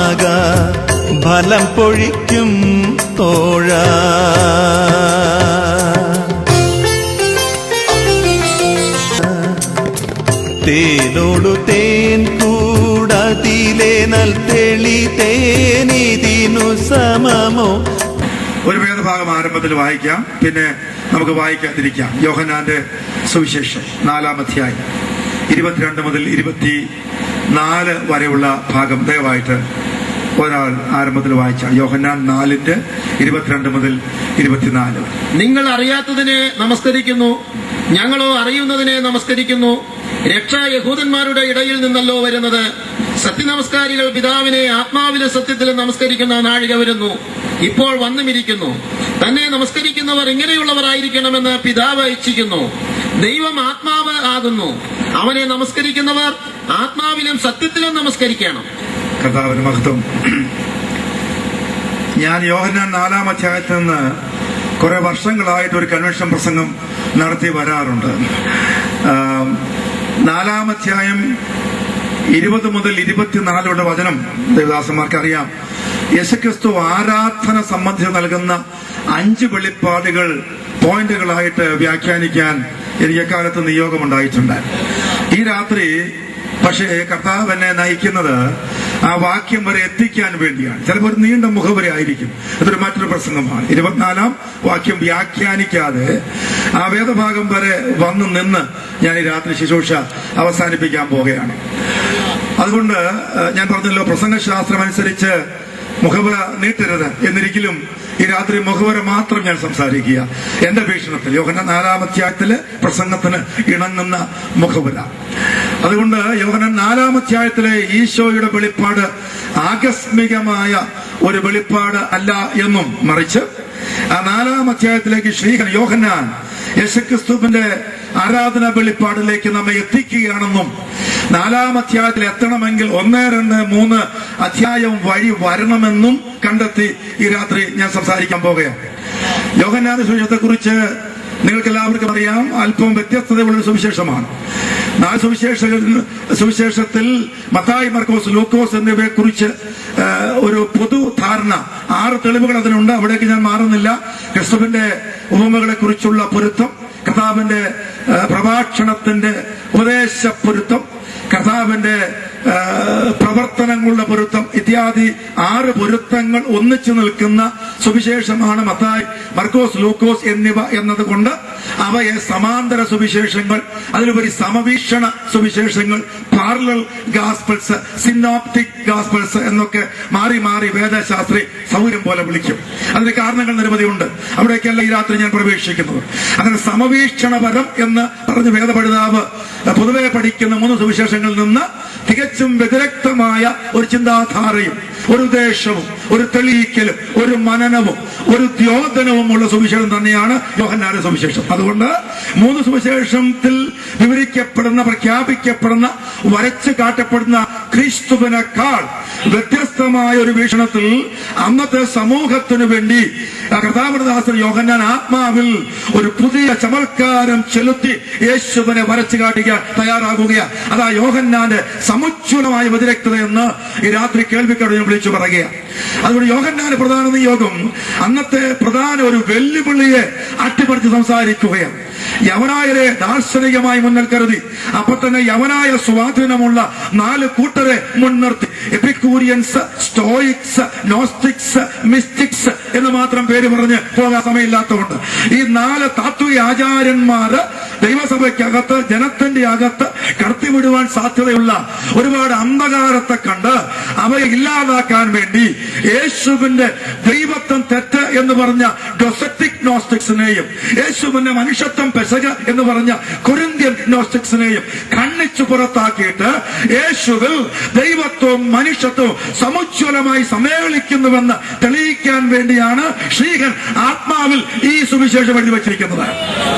മാക ഫലം പൊഴിക്കും തോഴ. തേനോടു തേൻ കൂടതിലെ നൽ തെളി തേനിതിനു സമമോ. ഒരു വേദഭാഗം ആരംഭത്തിൽ വായിക്കാം, പിന്നെ നമുക്ക് വായിക്കാതിരിക്കാം. യോഹന്നാന്റെ സുവിശേഷം 4-ാം അധ്യായം 22 മുതൽ 24 വരെയുള്ള ഭാഗം ദയവായിട്ട് ഒരാൾ ആരംഭത്തിൽ വായിച്ച. യോഹന്നാൻ 4:22 മുതൽ 24. നിങ്ങൾ അറിയാത്തതിനെ നമസ്കരിക്കുന്നു, ഞങ്ങളോ അറിയുന്നതിനെ നമസ്കരിക്കുന്നു. രക്ഷ യഹൂദന്മാരുടെ ഇടയിൽ നിന്നല്ലോ വരുന്നത്. സത്യനമസ്കാരികൾ പിതാവിനെ ആത്മാവിലും സത്യത്തിലും നമസ്കരിക്കുന്ന നാഴിക വരുന്നു, ഇപ്പോൾ വന്നുമിരിക്കുന്നു. തന്നെ നമസ്കരിക്കുന്നവർ ഇങ്ങനെയുള്ളവരായിരിക്കണമെന്ന് പിതാവ് ഇച്ഛിക്കുന്നു. ദൈവം ആത്മാവ് ആകുന്നു. അവനെ നമസ്കരിക്കുന്നവർ ആത്മാവിലും സത്യത്തിലും നമസ്കരിക്കണം. കർത്താവിന് മഹത്വം. ഞാൻ യോഹന്നാൻ 4-ാം അധ്യായത്തിൽ നിന്ന് കുറെ വർഷങ്ങളായിട്ട് ഒരു കൺവെൻഷൻ പ്രസംഗം നടത്തി വരാറുണ്ട്. 4-ാം അധ്യായം 20 മുതൽ 24 വചനം ദേവദാസന്മാർക്ക് അറിയാം. യേശുക്രിസ്തു ആരാധന സംബന്ധിച്ച് നൽകുന്ന 5 വെളിപ്പാടുകൾ പോയിന്റുകളായിട്ട് വ്യാഖ്യാനിക്കാൻ എനിക്ക് എക്കാലത്ത് നിയോഗമുണ്ടായിട്ടുണ്ട്. ഈ രാത്രി പക്ഷേ കർത്താവ് എന്നെ നയിക്കുന്നത് ആ വാക്യം വരെ എത്തിക്കാൻ വേണ്ടിയാണ്. ചിലപ്പോൾ ഒരു നീണ്ട മുഖവരെ ആയിരിക്കും. ഇതൊരു മറ്റൊരു പ്രസംഗമാണ്. 24-ാം വാക്യം വ്യാഖ്യാനിക്കാതെ ആ വേദഭാഗം വരെ വന്നു നിന്ന് ഞാൻ ഈ രാത്രി ശുശ്രൂഷ അവസാനിപ്പിക്കാൻ പോവുകയാണ്. അതുകൊണ്ട് ഞാൻ പറഞ്ഞല്ലോ, പ്രസംഗശാസ്ത്രം അനുസരിച്ച് മുഖവര നീട്ടരുത് എന്നിരിക്കലും ഈ രാത്രി മുഖവര മാത്രം ഞാൻ സംസാരിക്കുക. എന്റെ വീക്ഷണത്തിൽ യോഹന്നാൻ 4-ാം അധ്യായത്തിലെ പ്രസംഗത്തിന് ഇണങ്ങുന്ന മുഖവര. അതുകൊണ്ട് യോഹന്നാൻ 4-ാം അധ്യായത്തിലെ ഈശോയുടെ വെളിപ്പാട് ആകസ്മികമായ ഒരു വെളിപ്പാട് അല്ല എന്നും, മറിച്ച് ആ 4-ാം അധ്യായത്തിലേക്ക് ശ്രീഹൻ യോഹന്നാൻ യേശുക്രിസ്തുവിന്റെ ആരാധന വെളിപ്പാടിലേക്ക് നമ്മെ എത്തിക്കുകയാണെന്നും 4-ാം അധ്യായത്തിൽ എത്തണമെങ്കിൽ 1, 2, 3 അധ്യായം വഴി വരണമെന്നും കണ്ടെത്തി ഈ രാത്രി ഞാൻ സംസാരിക്കാൻ പോകുകയാണ്. യോഹന്നാന്റെ സുവിശേഷത്തെ കുറിച്ച് നിങ്ങൾക്ക് എല്ലാവർക്കും അറിയാം. അല്പം വ്യത്യസ്തതയുള്ള സുവിശേഷമാണ്. 4 സുവിശേഷത്തിൽ മത്തായി, മർക്കോസ്, ലൂക്കോസ് എന്നിവയെ കുറിച്ച് ഒരു പൊതു ധാരണ, 6 തെളിവുകൾ അതിനുണ്ട്. അവിടേക്ക് ഞാൻ മാറുന്നില്ല. ക്രിസ്തുവിന്റെ ഉപമകളെ കുറിച്ചുള്ള പൊരുത്തം, കർത്താവിന്റെ പ്രഭാഷണത്തിന്റെ ഉപദേശ പൊരുത്തം, കർത്താവിന്റെ പ്രവർത്തനങ്ങളുടെ പൊരുത്തം ഇത്യാദി 6 പൊരുത്തങ്ങൾ ഒന്നിച്ചു നിൽക്കുന്ന സുവിശേഷമാണ് മത്തായി, മർക്കോസ്, ലൂക്കോസ് എന്നിവ എന്നതുകൊണ്ട് അവയെ സമാന്തര സുവിശേഷങ്ങൾ, അതിലുപരി സമവീക്ഷണ സുവിശേഷങ്ങൾ, പാരലൽ ഗാസ്പൽസ്, സിനോപ്റ്റിക് ഗാസ്പൽസ് എന്നൊക്കെ മാറി മാറി വേദശാസ്ത്രി സൗകര്യം പോലെ വിളിക്കും. അതിന് കാരണങ്ങൾ നിരവധിയുണ്ട്. അവിടേക്കല്ല ഈ രാത്രി ഞാൻ പ്രവേശിക്കുന്നത്. അങ്ങനെ സമവീക്ഷണപരം എന്ന് പറഞ്ഞ് വേദപഠിതാവ് പൊതുവെ പഠിക്കുന്ന 3 സുവിശേഷങ്ങളിൽ നിന്ന് തികച്ചും വ്യതിരക്തമായ ഒരു ചിന്താധാരയും ഒരു ഉദ്ദേശവും ഒരു തെളിയിക്കലും ഒരു മനനവും ഒരു ദ്യോതനവും ഉള്ള സുവിശേഷം തന്നെയാണ് യോഹന്നാന്റെ സുവിശേഷം. അതുകൊണ്ട് 3 സുവിശേഷത്തിൽ വിവരിക്കപ്പെടുന്ന, പ്രഖ്യാപിക്കപ്പെടുന്ന, വരച്ചു കാട്ടപ്പെടുന്ന ക്രിസ്തുവിനേക്കാൾ വ്യത്യസ്തമായ ഒരു വീക്ഷണത്തിൽ അന്നത്തെ സമൂഹത്തിനു വേണ്ടി കർത്താവദാസൻ യോഹന്നാൻ ആത്മാവിൽ ഒരു പുതിയ ചമത്കാരം ചെലുത്തി യേശുവിനെ വരച്ചു കാട്ടിക്കാൻ തയ്യാറാകുകയാണ്. അതാ യോഹന്നാന്റെ സമുജ്വലമായ വ്യതിരക്തതയെന്ന് ഈ രാത്രി കേൾവിക്കാരോട് വിളിച്ചു പറയുക. അതുകൊണ്ട് യോഹന്നാന്റെ പ്രധാന നിയോഗം അന്നത്തെ പ്രധാന ഒരു വെല്ലുവിളിയെ അട്ടിമറിച്ച് സംസാരിക്കുകയാണ്. യവനായരെ ദാർശനികമായി മുന്നിൽ കരുതി, അപ്പൊ തന്നെ യവനായ സ്വാധീനമുള്ള 4 കൂട്ടരെ മുൻനിർത്തി, എപ്പിക്കൂരിയൻസ്, സ്റ്റോയിക്സ്, നോസ്റ്റിക്സ്, മിസ്റ്റിക്സ് എന്ന് മാത്രം പേര് പറഞ്ഞ് പോകാൻ സമയമില്ലാത്തതുകൊണ്ട് ഈ 4 താത്വിക ആചാര്യന്മാര് ദൈവസഭയ്ക്കകത്ത്, ജനത്തിന്റെ അകത്ത് കടത്തിവിടുവാൻ സാധ്യതയുള്ള ഒരുപാട് അന്ധകാരത്തെ കണ്ട് അവയെ ഇല്ലാതാക്കാൻ വേണ്ടി യേശുവിന്റെ ദൈവത്വം തെറ്റ് എന്ന് പറഞ്ഞ ഡൊസറ്റിക് നോസ്റ്റിക്സിനെയും യേശുവിന്റെ മനുഷ്യത്വം പെസക എന്ന് പറഞ്ഞ കൊരിന്ത്യൻ നോസ്റ്റിക്സിനെയും കണ്ണിച്ചു പുറത്താക്കിയിട്ട് യേശുവിൽ ദൈവത്വവും മനുഷ്യത്വവും സമുജ്വലമായി സമ്മേളിക്കുന്നുവെന്ന് തെളിയിക്കാൻ വേണ്ടിയാണ് ശ്രീഹൻ ആത്മാവിൽ ഈ സുവിശേഷം എഴുതി വച്ചിരിക്കുന്നത്.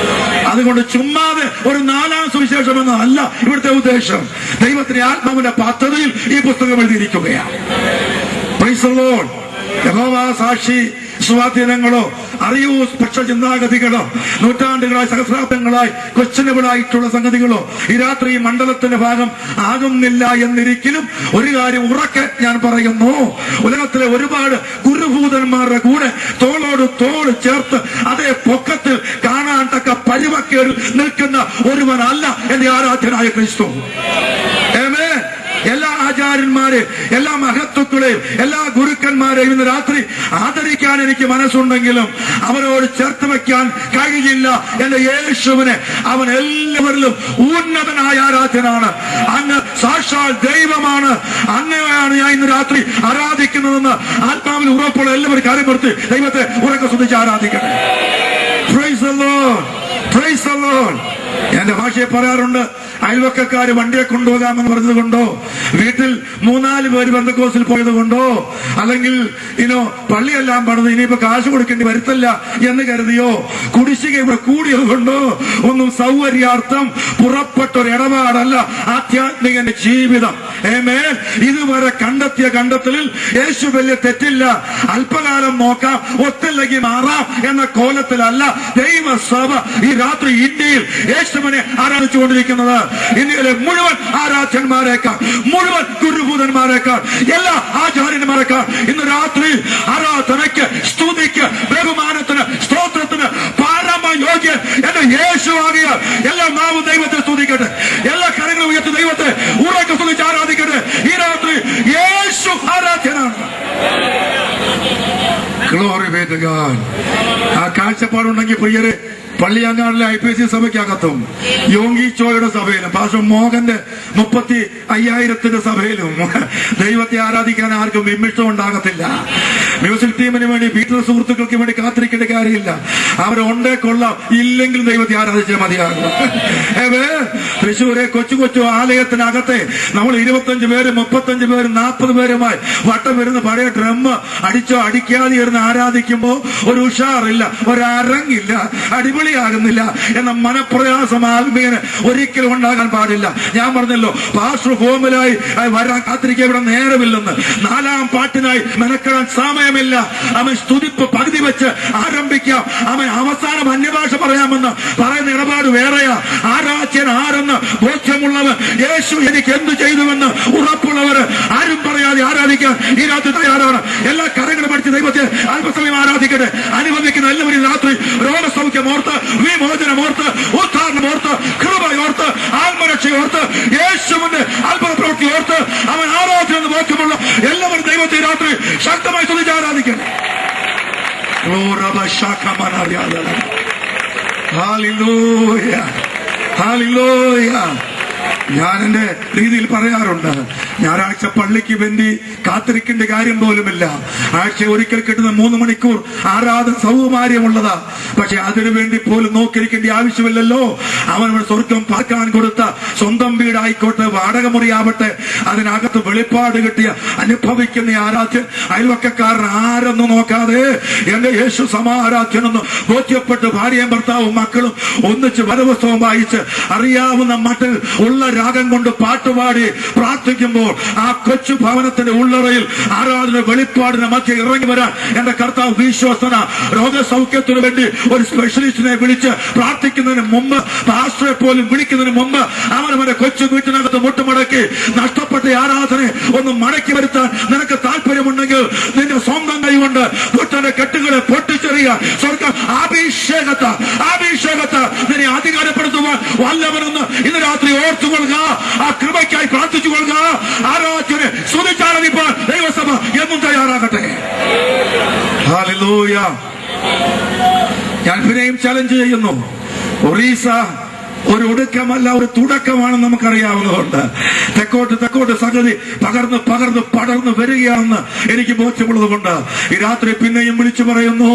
അതുകൊണ്ട് ചുമ്മാതെ ഒരു 4-ാം സുവിശേഷം എന്നല്ല ഇവിടുത്തെ ഉദ്ദേശം. ദൈവത്തിന്റെ ആത്മാവിന്റെ പദ്ധതിയിൽ ഈ പുസ്തകം എഴുതിയിരിക്കുകയാണ്. Praise the Lord. യഹോവ സാക്ഷി സ്വാധീനങ്ങളോ അറിയൂസ് പക്ഷ ചിന്താഗതികളോ നൂറ്റാണ്ടുകളായി സഹസ്രാബ്ദങ്ങളായി ക്വസ്റ്റനബിളായിട്ടുള്ള സംഗതികളോ ഈ രാത്രി മണ്ഡലത്തിന്റെ ഭാഗം ആകുന്നില്ല എന്നിരിക്കലും ഒരു കാര്യം ഉറക്കെ ഞാൻ പറയുന്നു, ഉലകത്തിലെ ഒരുപാട് ഗുരുഭൂതന്മാരുടെ കൂടെ തോളോട് തോൾ ചേർത്ത് അതേ പൊക്കത്തിൽ കാണാൻ തക്ക പരിവക്കേറിൽ നിൽക്കുന്ന ഒരുവനല്ല എന്റെ ആരാധ്യനായ ക്രിസ്തു. ആമേൻ. എല്ലാ ആചാര്യന്മാരെയും എല്ലാ മഹത്വക്കളെയും എല്ലാ ഗുരുക്കന്മാരെയും ഇന്ന് രാത്രി ആദരിക്കാൻ എനിക്ക് മനസ്സുണ്ടെങ്കിലും അവരോട് ചേർത്ത് വെക്കാൻ കഴിയില്ല. എന്റെ യേശുവിനെ അവൻ എല്ലാവരിലും ഉന്നതനായ ആരാധനാണ്. അങ്ങ് സാക്ഷാൽ ദൈവമാണ്. അങ്ങനെയാണ് ഞാൻ ഇന്ന് രാത്രി ആരാധിക്കുന്നതെന്ന് ആത്മാവിൽ ഉറപ്പുള്ള എല്ലാവരും കാര്യപ്പെടുത്തി ദൈവത്തെ ഉറക്കെ സ്തുതിച്ച് ആരാധിക്കട്ടെ. Praise the Lord. Praise the Lord. എന്റെ ഭാഷയെ പറയാറുണ്ട്, അയൽവക്കക്കാര് വണ്ടിയെ കൊണ്ടുപോകാമെന്ന് പറഞ്ഞത് കൊണ്ടോ, വീട്ടിൽ 3-4 പേര് ബന്ധക്കോസിൽ പോയത് കൊണ്ടോ, അല്ലെങ്കിൽ പള്ളിയെല്ലാം പണിത് ഇനിയിപ്പോ കാശ് കൊടുക്കേണ്ടി വരത്തില്ല എന്ന് കരുതിയോ, കുടിശ്ശിക ഇവിടെ കൂടിയത് കൊണ്ടോ ഒന്നും സൗകര്യാർത്ഥം പുറപ്പെട്ട ഒരു ഇടപാടല്ല ആധ്യാത്മികന്റെ ജീവിതം. ആമേൻ. ഇതുവരെ കണ്ടെത്തിയ കണ്ടെത്തലിൽ യേശു വലിയ തെറ്റില്ല. അല്പകാലം നോക്കാം, ഒത്തില്ലെങ്കിൽ മാറാം എന്ന കോലത്തിലല്ല ദൈവസഭ ഈ രാത്രി ഇന്ത്യയിൽ യേശുവിനെ ആരാധിച്ചുകൊണ്ടിരിക്കുന്നത്. ഇന്ത്യയിലെ മുഴുവൻ ആരാധ്യന്മാരെക്കാൾ, മുഴുവൻ ഗുരുഭൂതന്മാരെക്കാൾ, എല്ലാ ആചാര്യന്മാരെക്കാൾ ഇന്ന് രാത്രി ആരാധനയ്ക്ക്, സ്തുതിക്ക്, ബഹുമാനത്തിന്, സ്തോത്രത്തിന് പരമയോഗ്യൻ എന്റെ യേശു ആകിയ എല്ലാ നാവും ദൈവത്തെ സ്തുതിക്കട്ടെ. എല്ലാ കരങ്ങളും ഉയർത്തി ദൈവത്തെ ഉറക്കെ സ്തുതിച്ച് ആരാധിക്കട്ടെ. ഈ രാത്രി യേശു ആരാധ്യനാണ്. Glory be to God. ആ കാഴ്ചപ്പാടുണ്ടെങ്കിൽ പ്രിയരെ, പള്ളിയങ്ങാടിലെ IPC സഭയ്ക്കകത്തും യോഗി ചോയുടെ സഭയിലും പാസ്റ്റർ മോഹന്റെ 35,000 സഭയിലും ദൈവത്തെ ആരാധിക്കാൻ ആർക്കും വിമിഷ്ടം ഉണ്ടാകത്തില്ല. മ്യൂസിക് ടീമിന് വേണ്ടി വീട്ടിലെ സുഹൃത്തുക്കൾക്ക് വേണ്ടി കാത്തിരിക്കേണ്ട കാര്യമില്ല. അവരുണ്ടേ കൊള്ളാം, ഇല്ലെങ്കിലും ദൈവത്തെ ആരാധിച്ചാൽ മതിയാകും. തൃശ്ശൂരെ കൊച്ചു കൊച്ചു ആലയത്തിനകത്തെ നമ്മൾ 25 പേര് 35 പേര് 40 പേരുമായി വട്ടം വരുന്ന പഴയ ഡ്രം അടിച്ചോ അടിക്കാതെ ഇരുന്ന് ആരാധിക്കുമ്പോ ഒരു ഉഷാറില്ല, ഒരരങ്ങില്ല, അടിപൊളിയാകുന്നില്ല എന്ന മനപ്രയാസം ആത്മീയന് ഒരിക്കലും ഉണ്ടാകാൻ പാടില്ല. ഞാൻ പറഞ്ഞല്ലോ, പാസ്റ്റർ ഫോമിലായി വരാൻ കാത്തിരിക്കാൻ ഇവിടെ നേരമില്ലെന്ന്. 4-ാം പാട്ടിനായി മെനക്കെടാൻ സമയമില്ല. അവൻ സ്തുതിപ്പ് പകുതി വെച്ച് ആരംഭിക്കാം. അവൻ അവസാനം അന്യഭാഷ പറയാമെന്ന് പറയുന്ന ഇടപാട് വേറെയാ. ആരാധ്യൻ ആരെന്ന് ബോധ്യമുള്ളവർ, യേശു എനിക്ക് എന്ത് ചെയ്തുവെന്ന് ഉറപ്പുള്ളവർ ആരും പറയാതെ ആരാധിക്കാൻ ഈ രാത്രി തയ്യാറാണ്. എല്ലാ കരങ്ങളും പഠിച്ച് ദൈവത്തെ അല്പസമയം ആരാധിക്കട്ടെ. അനുഭവിക്കുന്ന എല്ലാവരും രാത്രി രോഗസൗഖ്യമോർത്ത്, വിമോചനമോർത്ത്, ഉദ്ധാരണമോർത്ത്, കൃപയോർത്ത്, ആത്മരക്ഷയോർത്ത്, യേശുവിന്റെ അത്ഭുത പ്രവൃത്തി ഓർത്ത് അവൻ ആരാധന എന്ന് ബോധ്യമുള്ള എല്ലാവരും ദൈവത്തെ രാത്രി ശക്തമായി സ്തുതിച്ച് ആരാധിക്കണം. Hallelujah. Hallelujah. ഞാൻ എന്റെ രീതിയിൽ പറയാറുണ്ട്, ഞായറാഴ്ച പള്ളിക്ക് വേണ്ടി കാത്തിരിക്കേണ്ട കാര്യം പോലുമില്ല. ആഴ്ച ഒരിക്കൽ കിട്ടുന്ന 3 മണിക്കൂർ ആരാധന സൗകര്യമുള്ളതാ. പക്ഷെ അതിനുവേണ്ടി പോലും നോക്കിയിരിക്കേണ്ട ആവശ്യമില്ലല്ലോ. അവൻ സ്വർഗം പാർക്കാൻ കൊടുത്ത സ്വന്തം വീടായിക്കോട്ടെ, വാടക മുറിയാവട്ടെ, അതിനകത്ത് വെളിപ്പാട് കിട്ടിയ അനുഭവിക്കുന്ന ആരാധ്യൻ അയൽവക്കക്കാരൻ ആരെന്ന് നോക്കാതെ എന്റെ യേശു സമാരാധ്യനെന്ന് ബോധ്യപ്പെട്ട് ഭാര്യയും ഭർത്താവും മക്കളും ഒന്നിച്ച് വരപുസ്തകം വായിച്ച് അറിയാവുന്ന മട്ടിൽ ഉള്ള രാഗം കൊണ്ട് പാട്ടുപാടി പ്രാർത്ഥിക്കുമ്പോൾ ആ കൊച്ചു ഭവനത്തിന്റെ ഉള്ളറയിൽ ആരാധന വെളിപ്പാടിന് മധ്യ ഇറങ്ങി വരാൻ എന്റെ കർത്താവ് വിശ്വസ്തന. രോഗസൗഖ്യത്തിന് വേണ്ടി ഒരു സ്പെഷ്യലിസ്റ്റിനെ വിളിച്ച് പ്രാർത്ഥിക്കുന്നതിന് മുമ്പ്, പാസ്റ്ററെ പോലും വിളിക്കുന്നതിന് മുമ്പ് അവനവന്റെ കൊച്ചു വീട്ടിനകത്ത് മുട്ടുമടക്കി നഷ്ടപ്പെട്ട ആരാധനയെ ഒന്ന് മടക്കി വരുത്താൻ നിനക്ക് താല്പര്യമുണ്ടെങ്കിൽ നിന്റെ സ്വന്തം കൈകൊണ്ട് വീട്ടിന്റെ കെട്ടുകളെ പൊട്ടിച്ചെറിയുക. സ്വർഗം അഭിഷേകത്തെ നിന്നെ അധികാരപ്പെടുത്തുവാൻ വല്ലവനെന്ന് ഇന്ന് രാത്രി ഓർത്തുകൊള്ളുക. ആ കൃപയ്ക്കായി പ്രാർത്ഥിച്ചുകൊള്ളുക. ആരാധന സ്തുതിച്ചാരാധിപ്പാൻ ദൈവസഭ എന്നും തയ്യാറാകട്ടെ. ഹല്ലേലൂയ. ഞാൻ പിന്നെയും ചലഞ്ച് ചെയ്യുന്നു. ഒറീസ ഒരു ഒടുക്കമല്ല, ഒരു തുടക്കമാണെന്ന് നമുക്കറിയാവുന്നതുകൊണ്ട് തെക്കോട്ട് സംഗതി പടർന്ന് വരികയാണെന്ന് എനിക്ക് ബോധ്യമുള്ളത് കൊണ്ട് ഈ രാത്രി പിന്നെയും വിളിച്ചു പറയുന്നു,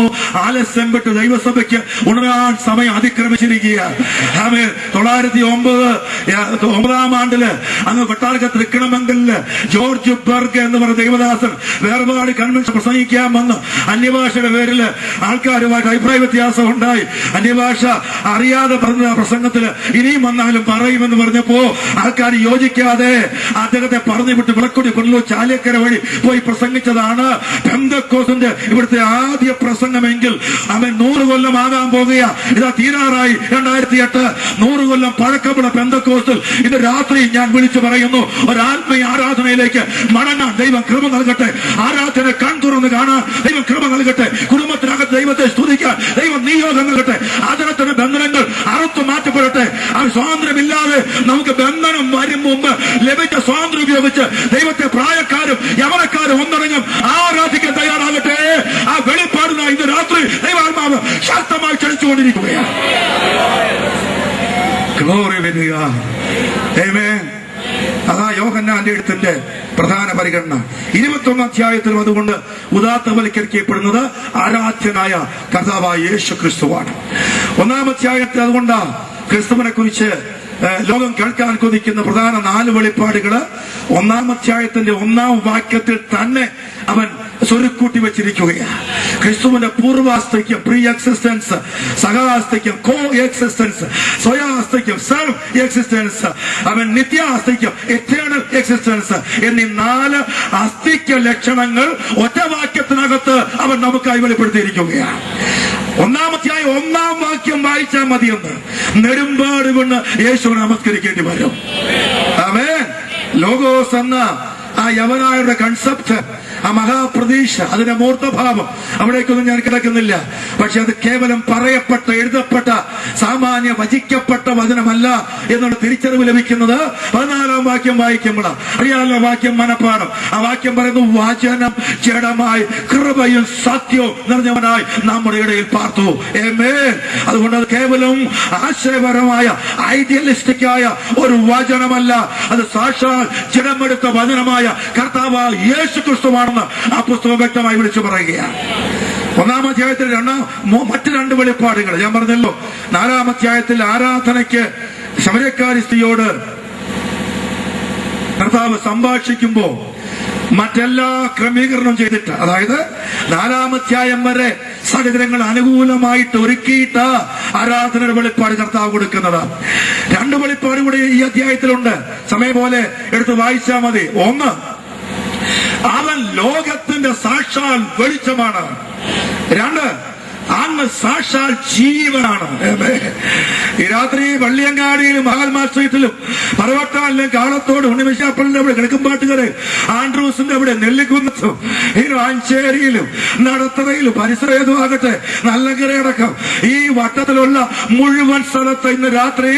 ആലസ്യം വിട്ട് ദൈവസഭയ്ക്ക് ഉണരാൻ സമയം അതിക്രമിച്ചിരിക്കുക. 909-ാം ആണ്ടില് അങ്ങ് കൊട്ടാരക്ക തൃക്കണമെങ്കലില് ജോർജ് ബർഗ് എന്ന് പറഞ്ഞ ദൈവദാസൻ വേർപാട് കൺവെൻഷൻ പ്രസംഗിക്കാൻ വന്ന് അന്യഭാഷയുടെ പേരില് ആൾക്കാരുമായിട്ട് അഭിപ്രായ വ്യത്യാസം ഉണ്ടായി. അന്യഭാഷ അറിയാതെ പറഞ്ഞ പ്രസംഗത്തില് ഇനിയും വന്നാലും പറയുമെന്ന് പറഞ്ഞപ്പോ ആൾക്കാർ യോജിക്കാതെ അദ്ദേഹത്തെ പറഞ്ഞു വിട്ട് വിളക്കുടി കൊണ്ടു ചാലക്കര വഴി പോയി പ്രസംഗിച്ചതാണ് പെന്തക്കോസ്തിന്റെ ഇവിടുത്തെ ആദ്യ പ്രസംഗമെങ്കിൽ അവൻ 100 കൊല്ലം ആകാൻ പോകുക. ഇതാ തീരാറായി 2008. 100 കൊല്ലം പഴക്കമുള്ള പെന്തക്കോസ്തിൽ ഇത് രാത്രി ഞാൻ വിളിച്ചു പറയുന്നു, ഒരാത്മീയ ആരാധനയിലേക്ക് മടങ്ങാൻ ദൈവം കൃപ നൽകട്ടെ. ആരാധന കൺ തുറന്ന് കാണാൻ ദൈവം കൃപ നൽകട്ടെ. കുടുംബത്തിനകത്ത് ദൈവത്തെ സ്തുതിക്കാൻ ദൈവം നിയോഗം നൽകട്ടെ. ആദരത്തിന്റെ ബന്ധനങ്ങൾ അറുത്തു മാറ്റപ്പെടട്ടെ. ആ സ്വാതന്ത്ര്യമില്ലാതെ നമുക്ക് ബന്ധനം വരും മുമ്പ് ലഭിച്ച സ്വാതന്ത്ര്യം ഉപയോഗിച്ച് ദൈവത്തെ പ്രായക്കാരും യവനക്കാരും ഒന്നടങ്കം ആരാധിക്കാൻ തയ്യാറാകട്ടെ. ആ വെളിപ്പാടിനായി ഇന്ന് രാത്രി ദൈവാത്മാവ് ശക്തമായി ക്ഷണിച്ചുകൊണ്ടിരിക്കുകയാണ്. ഗ്ലോറി വരിക. ആമേൻ. അതാ യോഹന്നാന്റെ എഴുത്തിന്റെ പ്രധാന പരിഗണന. 21 അധ്യായത്തിലും അതുകൊണ്ട് ഉദാത്തവൽക്കരിക്കപ്പെടുന്നത് ആരാധ്യനായ കർത്താവായ യേശു ക്രിസ്തുവാണ്. 1 അധ്യായത്തിൽ അതുകൊണ്ട് ക്രിസ്തുവിനെ കുറിച്ച് ലോകം കേൾക്കാൻ കൊതിക്കുന്ന പ്രധാന 4 വെളിപ്പാടുകള് 1 അധ്യായത്തിന്റെ 1 വാക്യത്തിൽ തന്നെ അവൻ സ്വരുക്കൂട്ടി വെച്ചിരിക്കുകയാണ്. ക്രിസ്തുവിന്റെ പൂർവാസ്തിക്യം, പ്രീ എക്സിസ്റ്റൻസ്, സഹാസ്തിക്യം, കോ എക്സിസ്റ്റൻസ്, സ്വയാസ്തിക്യം, സെൽഫ് എക്സിസ്റ്റൻസ്, അവൻ നിത്യാസ്തിക്യം, എറ്റേണൽ എക്സിസ്റ്റൻസ് എന്നീ 4 അസ്തിക്യ ലക്ഷണങ്ങൾ ഒറ്റ വാക്യത്തിനകത്ത് അവൻ നമുക്കായി വെളിപ്പെടുത്തിയിരിക്കുകയാണ്. 1 അധ്യായം 1 വാക്യം വായിച്ചാൽ മതിയെന്ന് നെടുമ്പാട് കൊണ്ട് യേശുവിനെ നമസ്കരിക്കേണ്ടി വരും. ആമേൻ. ലോഗോസ് എന്ന ആ യവനായുടെ കൺസെപ്റ്റ്, ആ മഹാപ്രതീക്ഷ, അതിന്റെ മൂർത്തഭാവം അവിടേക്കൊന്നും ഞാൻ കിടക്കുന്നില്ല. പക്ഷെ അത് കേവലം പറയപ്പെട്ട എഴുതപ്പെട്ട സാമാന്യ വചിക്കപ്പെട്ട വചനമല്ല എന്നുള്ള തിരിച്ചറിവ് ലഭിക്കുന്നത് 14 വാക്യം വായിക്കുമ്പോഴാണ്. അറിയാമല്ലോ വാക്യം മനപ്പാഠം. ആ വാക്യം പറയുന്നു, വചനം ജഡമായി കൃപയും സത്യവും നിറഞ്ഞവനായി നമ്മുടെ ഇടയിൽ പാർത്തു. ആമേൻ. അതുകൊണ്ട് അത് കേവലം ആശയപരമായ ഐഡിയലിസ്റ്റിക്കായ ഒരു വചനമല്ല, അത് സാക്ഷാൽ ജഡമെടുത്ത വചനമായ കർത്താവായ യേശു ക്രിസ്തുവാണെന്ന് ആ പുസ്തകം വ്യക്തമായി വിളിച്ചു പറയുകയാണ്. 1 അധ്യായത്തിൽ മറ്റ് 2 വെളിപ്പാടുകൾ ഞാൻ പറഞ്ഞല്ലോ. 4 അധ്യായത്തിൽ ആരാധനയ്ക്ക് ശമര്യക്കാരി സ്ത്രീയോട് കർത്താവ് സംഭാഷിക്കുമ്പോ മറ്റെല്ലാ ക്രമീകരണം ചെയ്തിട്ട്, അതായത് 4 അധ്യായം വരെ സാഹചര്യങ്ങൾ അനുകൂലമായിട്ട് ഒരുക്കിയിട്ട് ആരാധനയുടെ വെളിപ്പാട് കർത്താവ് കൊടുക്കുന്നത്. 2 വെളിപ്പാട് കൂടി ഈ അധ്യായത്തിലുണ്ട്. സമയം പോലെ എടുത്ത് വായിച്ചാൽ മതി. 1, അവൻ ലോകത്തിന്റെ സാക്ഷാൽ വെളിച്ചമാണ്. 2, അങ്ങ് സാക്ഷാൽ ജീവനാണ്. ഈ രാത്രി വള്ളിയങ്ങാടിയിലും മഹാത്മാ സ്ട്രീറ്റിലും പറവട്ടാലിലും കാളത്തോട് ഉണ്ണിമിശാപ്പള്ളിന്റെ അവിടെ കിഴക്കുംപാട്ടുകരെ ആൻഡ്രൂസിന്റെ അവിടെ നെല്ലിക്കുന്നത്തും അഞ്ചേരിയിലും നടത്തറയിലും പരിസരേതും ആകട്ടെ നല്ലകരയടക്കം ഈ വട്ടത്തിലുള്ള മുഴുവൻ സ്ഥലത്ത് ഇന്ന് രാത്രി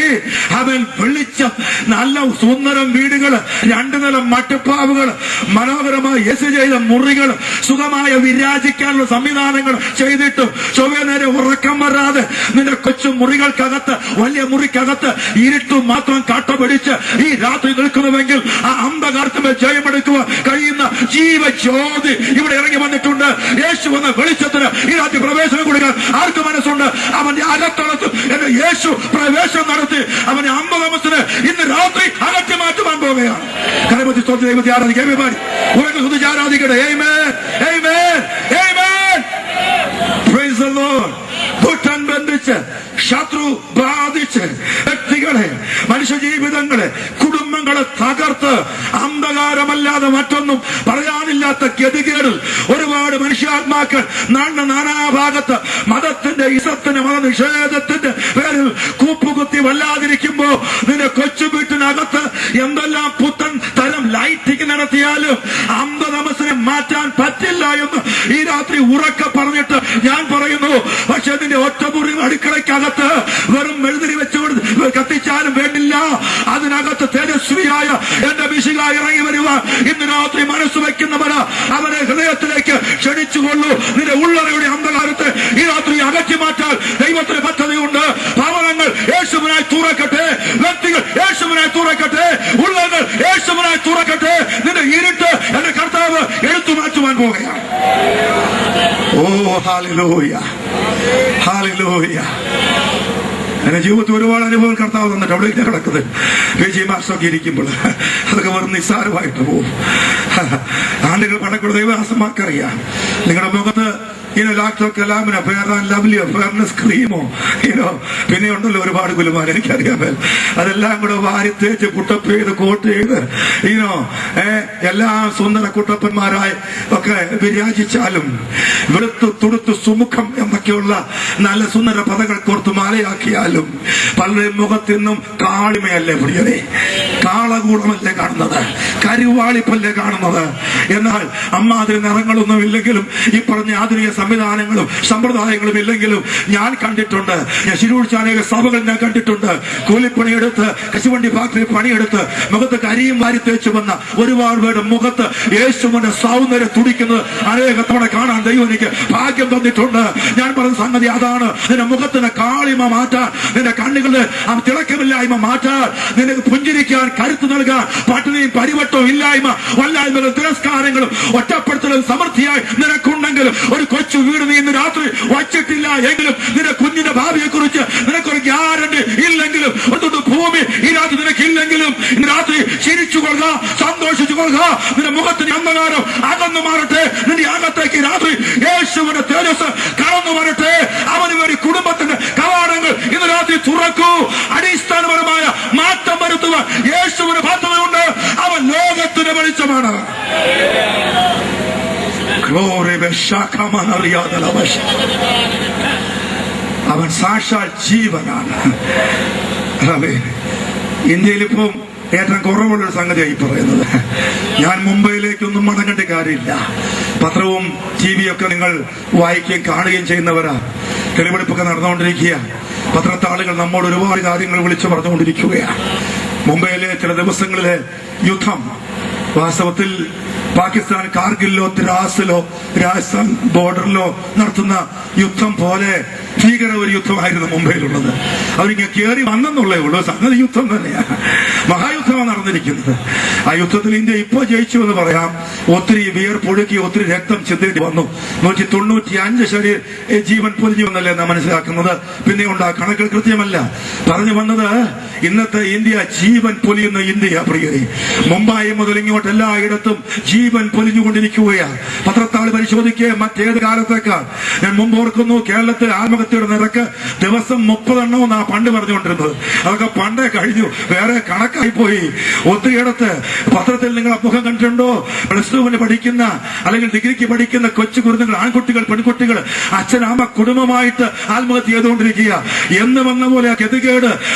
അവൻ വെളിച്ചം, നല്ല സുന്ദരം വീടുകള്, 2 നില മട്ടുപ്പാവുകൾ, മനോഹരമായി യേശു ചെയ്ത മുറികൾ, സുഖമായ വിരാജിക്കാനുള്ള സംവിധാനങ്ങൾ ചെയ്തിട്ടും ചൊവ്വേ നേരെ ഉറക്കം വരാതെ നിന്റെ കൊച്ചു മുറികൾക്കകത്ത്, വലിയ മുറിക്കകത്ത് ഇരുട്ടും മാത്രം കാട്ടപിടിച്ച് ഈ രാത്രി നിൽക്കുന്നുവെങ്കിൽ ആ അന്ധകാരത്തിന്മേൽ ജയമെടുക്കുക കഴിയുന്ന ജീവജ്യോതി ഇവിടെ ഇറങ്ങി വന്നിട്ടുണ്ട്. യേശു എന്ന വെളിച്ചത്തിന് ഈ രാത്രി പ്രവേശനം കൊടുക്കാൻ ആർക്ക് മനസ്സുണ്ട്? അവന്റെ അകത്തളത്ത് എന്റെ യേശു പ്രവേശനം നടത്തി അവന്റെ അന്ധതമസിന് ഇന്ന് രാത്രി അകറ്റി മാറ്റുവാൻ പോവുകയാണ്. കരപതി സ്തോത്രം ദൈവത്തെ ആരാധിക്കുക. ഉറക്കെ സ്തുതിച്ച് ആരാധിക്കട്ടെ. ആമേൻ, ആമേൻ, ആമേൻ. Praise the Lord. കൂട്ടം ബന്ധിച്ച് ശത്രു ബാധിച്ച് വ്യക്തികളെ, മനുഷ്യജീവിതങ്ങളെ, കുടുംബങ്ങളെ തകർത്ത് അന്ധകാരമല്ലാതെ മറ്റൊന്നും പറയാനില്ലാത്ത ഗതികേടിൽ ഒരുപാട് മനുഷ്യാത്മാക്കൾ നാനാഭാഗത്ത് മതത്തിന്റെ ഇസത്തിന്റെ മതനിഷേധത്തിന്റെ പേരിൽ കൂപ്പുകുത്തി വല്ലാതിരിക്കുമ്പോ നിന്റെ കൊച്ചു വീട്ടിനകത്ത് എന്തെല്ലാം പുത്തൻ തരം ലൈറ്റിംഗ് നടത്തിയാലും അന്ധതമസിനെ മാറ്റാൻ പറ്റില്ല എന്ന് ഈ രാത്രി ഉറക്കെ പറഞ്ഞിട്ട് ഞാൻ പറയുന്നു. പക്ഷെ നിന്റെ ഒറ്റമുറി അടുക്കളയ്ക്കകത്ത് വെറും മെഴുതിരി വെച്ചുകൊണ്ട് കത്തിച്ചാലും വേണ്ടില്ല, അതിനകത്ത് തേജസ്വിയായ എന്റെ മിശിഹ ഇറങ്ങി വരുക. ഇന്ന് രാത്രി മനസ്സ് വയ്ക്കുന്നവന് അവനെ ഹൃദയത്തിലേക്ക് ക്ഷണിച്ചുകൊള്ളൂ. നിന്റെ ഉള്ളറയുടെ അന്ധകാരത്തെ ഈ രാത്രി അകറ്റി മാറ്റാൻ ദൈവത്തിന് പദ്ധതിയുണ്ട്. ഭവനങ്ങൾ യേശുവിനായി തുറക്കട്ടെ, വ്യക്തികൾ യേശുവിനായി തുറക്കട്ടെ, ഉള്ളങ്ങൾ യേശുവിനായി തുറക്കട്ടെ. നിന്റെ ഇരുട്ട് എന്റെ കർത്താവ് എടുത്തു മാറ്റുവാൻ പോകുകയാണ്. ഓ ഹല്ലേലൂയ, ഹല്ലേലൂയ. എന്റെ ജീവിതത്തിൽ ഒരുപാട് അനുഭവം കർത്താവ് തന്നിട്ട് അവിടെ കിടക്കുന്നത് വിജയ മാസമൊക്കെ ഇരിക്കുമ്പോൾ അതൊക്കെ വെറും നിസ്സാരമായിട്ട് പോകും. ആണ്ടുകൾ പടക്കുള്ള ദൈവദാസന്മാർക്കറിയാം. നിങ്ങളുടെ മുഖത്ത് ലാക്ടോ കലാമിനോ ഫെയർ ആൻഡ് ലവ്ലിയോ ഫെയർനെസ് ക്രീമോ പിന്നെ ഉണ്ടല്ലോ ഒരുപാട് ഗുലുമാൻ എനിക്കറിയാമേ. അതെല്ലാം കൂടെ വാരി തേച്ച് പുട്ടപ്പ് ചെയ്ത് കോട്ട് ചെയ്ത് എല്ലാ സുന്ദര കുട്ടപ്പന്മാരായി ഒക്കെ വിരാജിച്ചാലും വെളുത്തു തുടുത്തു സുമുഖം എന്നൊക്കെയുള്ള നല്ല സുന്ദര പദങ്ങൾ കോർത്ത് മാലയാക്കിയാലും പലരുടെയും മുഖത്തിന്നും കാളിമയല്ലേ പ്രിയരെ, കാളകൂടമല്ലേ കാണുന്നത്, കരുവാളിപ്പല്ലേ കാണുന്നത്. എന്നാൽ അമ്മാതിരി നിറങ്ങളൊന്നും ഇല്ലെങ്കിലും ഈ പറഞ്ഞ ആധുനിക സംവിധാനങ്ങളും സമ്പ്രദായങ്ങളും ഇല്ലെങ്കിലും ഞാൻ കണ്ടിട്ടുണ്ട്, ഞാൻ ശിരൂഴ്ചാനക സഭകൾ ഞാൻ കണ്ടിട്ടുണ്ട്. കൂലിപ്പണിയെടുത്ത് കശുവണ്ടി ഫാക്ടറി പണിയെടുത്ത് മുഖത്ത് കരിയും വാരി തേച്ചു വന്ന ഒരുപാട് പേരുടെ മുഖത്ത് യേശുവിന്റെ സൗന്ദര്യം തുടിക്കുന്നത് അനേക തവണ കാണാൻ ദൈവം എനിക്ക് ഭാഗ്യം തന്നിട്ടുണ്ട്. ഞാൻ പറഞ്ഞ സംഗതി അതാണ്. നിന്റെ മുഖത്തിന് കാളിമ മാറ്റാൻ, നിന്റെ കണ്ണുകളുടെ ആ തിളക്കമില്ലായ്മ മാറ്റാൻ, നിനക്ക് പുഞ്ചിരിക്കാൻ കരുത്ത് നൽകാൻ, പട്ടിണിയും പരിവട്ടവും ഇല്ലായ്മ വല്ലായ്മകളും തിരസ്കാരങ്ങളും ഒറ്റപ്പെടുത്തലും സമൃദ്ധിയായി നിനക്കുണ്ടെങ്കിലും ഒരു കൊച്ചു വീട് നീ ഇന്ന് രാത്രി വച്ചിട്ടില്ല എങ്കിലും നിന്റെ കുഞ്ഞിന്റെ ഭാവിയെ കുറിച്ച് നിനക്കൊരു ഗ്യാരണ്ടി ഇല്ലെങ്കിലും ഒരു ഭൂമി ഈ രാത്രി നിനക്കില്ലെങ്കിലും ഇന്ന് രാത്രി ചിരിച്ചു കൊള്ളുക, സന്തോഷിച്ചു കൊള്ളുക. നിന്റെ മുഖത്തിന് അന്ധകാരം അകന്നു മാറട്ടെ. നിന്റെ അകത്തേക്ക് രാത്രി യേശുവിന്റെ തേജസ് കടന്നു വരട്ടെ. അവന് വേണ്ടി കുടുംബത്തിന്റെ കവാടങ്ങൾ ഇന്ന് രാത്രി തുറക്കൂ. അടിസ്ഥാനപരമായ മാറ്റം വരുത്തുവാൻ യേശുവിന് പദ്ധതിയുണ്ട്. അവൻ ലോകത്തിന് വെളിച്ചമാണ്. അവൻ സാക്ഷാൽ ജീവനാണ്. ഇന്ത്യയിലിപ്പം ഏറ്റവും കുറവുള്ളൊരു സംഗതിയായി പറയുന്നത്. ഞാൻ മുംബൈയിലേക്കൊന്നും മടങ്ങേണ്ട കാര്യമില്ല. പത്രവും ടിവിയൊക്കെ നിങ്ങൾ വായിക്കുകയും കാണുകയും ചെയ്യുന്നവരാ. തെളിവെടുപ്പൊക്കെ നടന്നുകൊണ്ടിരിക്കുക. പത്രത്താളുകൾ നമ്മോട് ഒരുപാട് കാര്യങ്ങൾ വിളിച്ചു പറഞ്ഞുകൊണ്ടിരിക്കുകയാണ്. മുംബൈയിലെ ചില ദിവസങ്ങളിലെ യുദ്ധം വാസ്തവത്തിൽ പാകിസ്ഥാൻ കാർഗിലിലോ ദ്രാസിലോ രാജസ്ഥാൻ ബോർഡറിലോ നടത്തുന്ന യുദ്ധം പോലെ ഭീകര ഒരു യുദ്ധമായിരുന്നു മുംബൈയിലുള്ളത്. അവരിങ്ങനെ കയറി വന്നെന്നുള്ളേ ഉള്ളൂ. സംഗതി യുദ്ധം തന്നെയാണ്, മഹായുദ്ധമാണ് നടന്നിരിക്കുന്നത്. ആ യുദ്ധത്തിൽ ഇന്ത്യ ഇപ്പോൾ ജയിച്ചു എന്ന് പറയാം. ഒത്തിരി വിയർപ്പൊഴുക്കി, ഒത്തിരി രക്തം ചിന്തേണ്ടി വന്നു. 195 ജീവൻ പൊലിഞ്ഞു വന്നല്ലേ നാം മനസ്സിലാക്കുന്നത്. പിന്നെ ആ കണക്കുകൾ കൃത്യമല്ല. പറഞ്ഞു വന്നത് ഇന്നത്തെ ഇന്ത്യ ജീവൻ പൊലിയുന്ന ഇന്ത്യ പ്രിയരെ. മുംബൈ മുതൽ ഇങ്ങോട്ട് എല്ലായിടത്തും ജീവൻ പൊലിഞ്ഞുകൊണ്ടിരിക്കുകയാണ്. പത്രത്താൾ പരിശോധിക്കുക മറ്റേത് കാലത്തേക്കാൾ. ഞാൻ മുമ്പ് ഓർക്കുന്നു, കേരളത്തിൽ ആത്മഹത്യയുടെ നിരക്ക് ദിവസം 30 എണ്ണമെന്നാ പണ്ട് പറഞ്ഞുകൊണ്ടിരുന്നത്. അതൊക്കെ പണ്ടേ കഴിഞ്ഞു, വേറെ കണക്കായി പോയി. ഒത്തിരിയിടത്ത് പത്രത്തിൽ നിങ്ങൾ മുഖം കണ്ടിട്ടുണ്ടോ? +2 പഠിക്കുന്ന അല്ലെങ്കിൽ ഡിഗ്രിക്ക് പഠിക്കുന്ന കൊച്ചു കുരുന്നുകൾ, ആൺകുട്ടികൾ പെൺകുട്ടികൾ അച്ഛനമ്മ കുടുംബമായിട്ട് ആത്മഹത്യ ചെയ്തുകൊണ്ടിരിക്കുക. എന്ന് വന്ന പോലെ ഗതികേട്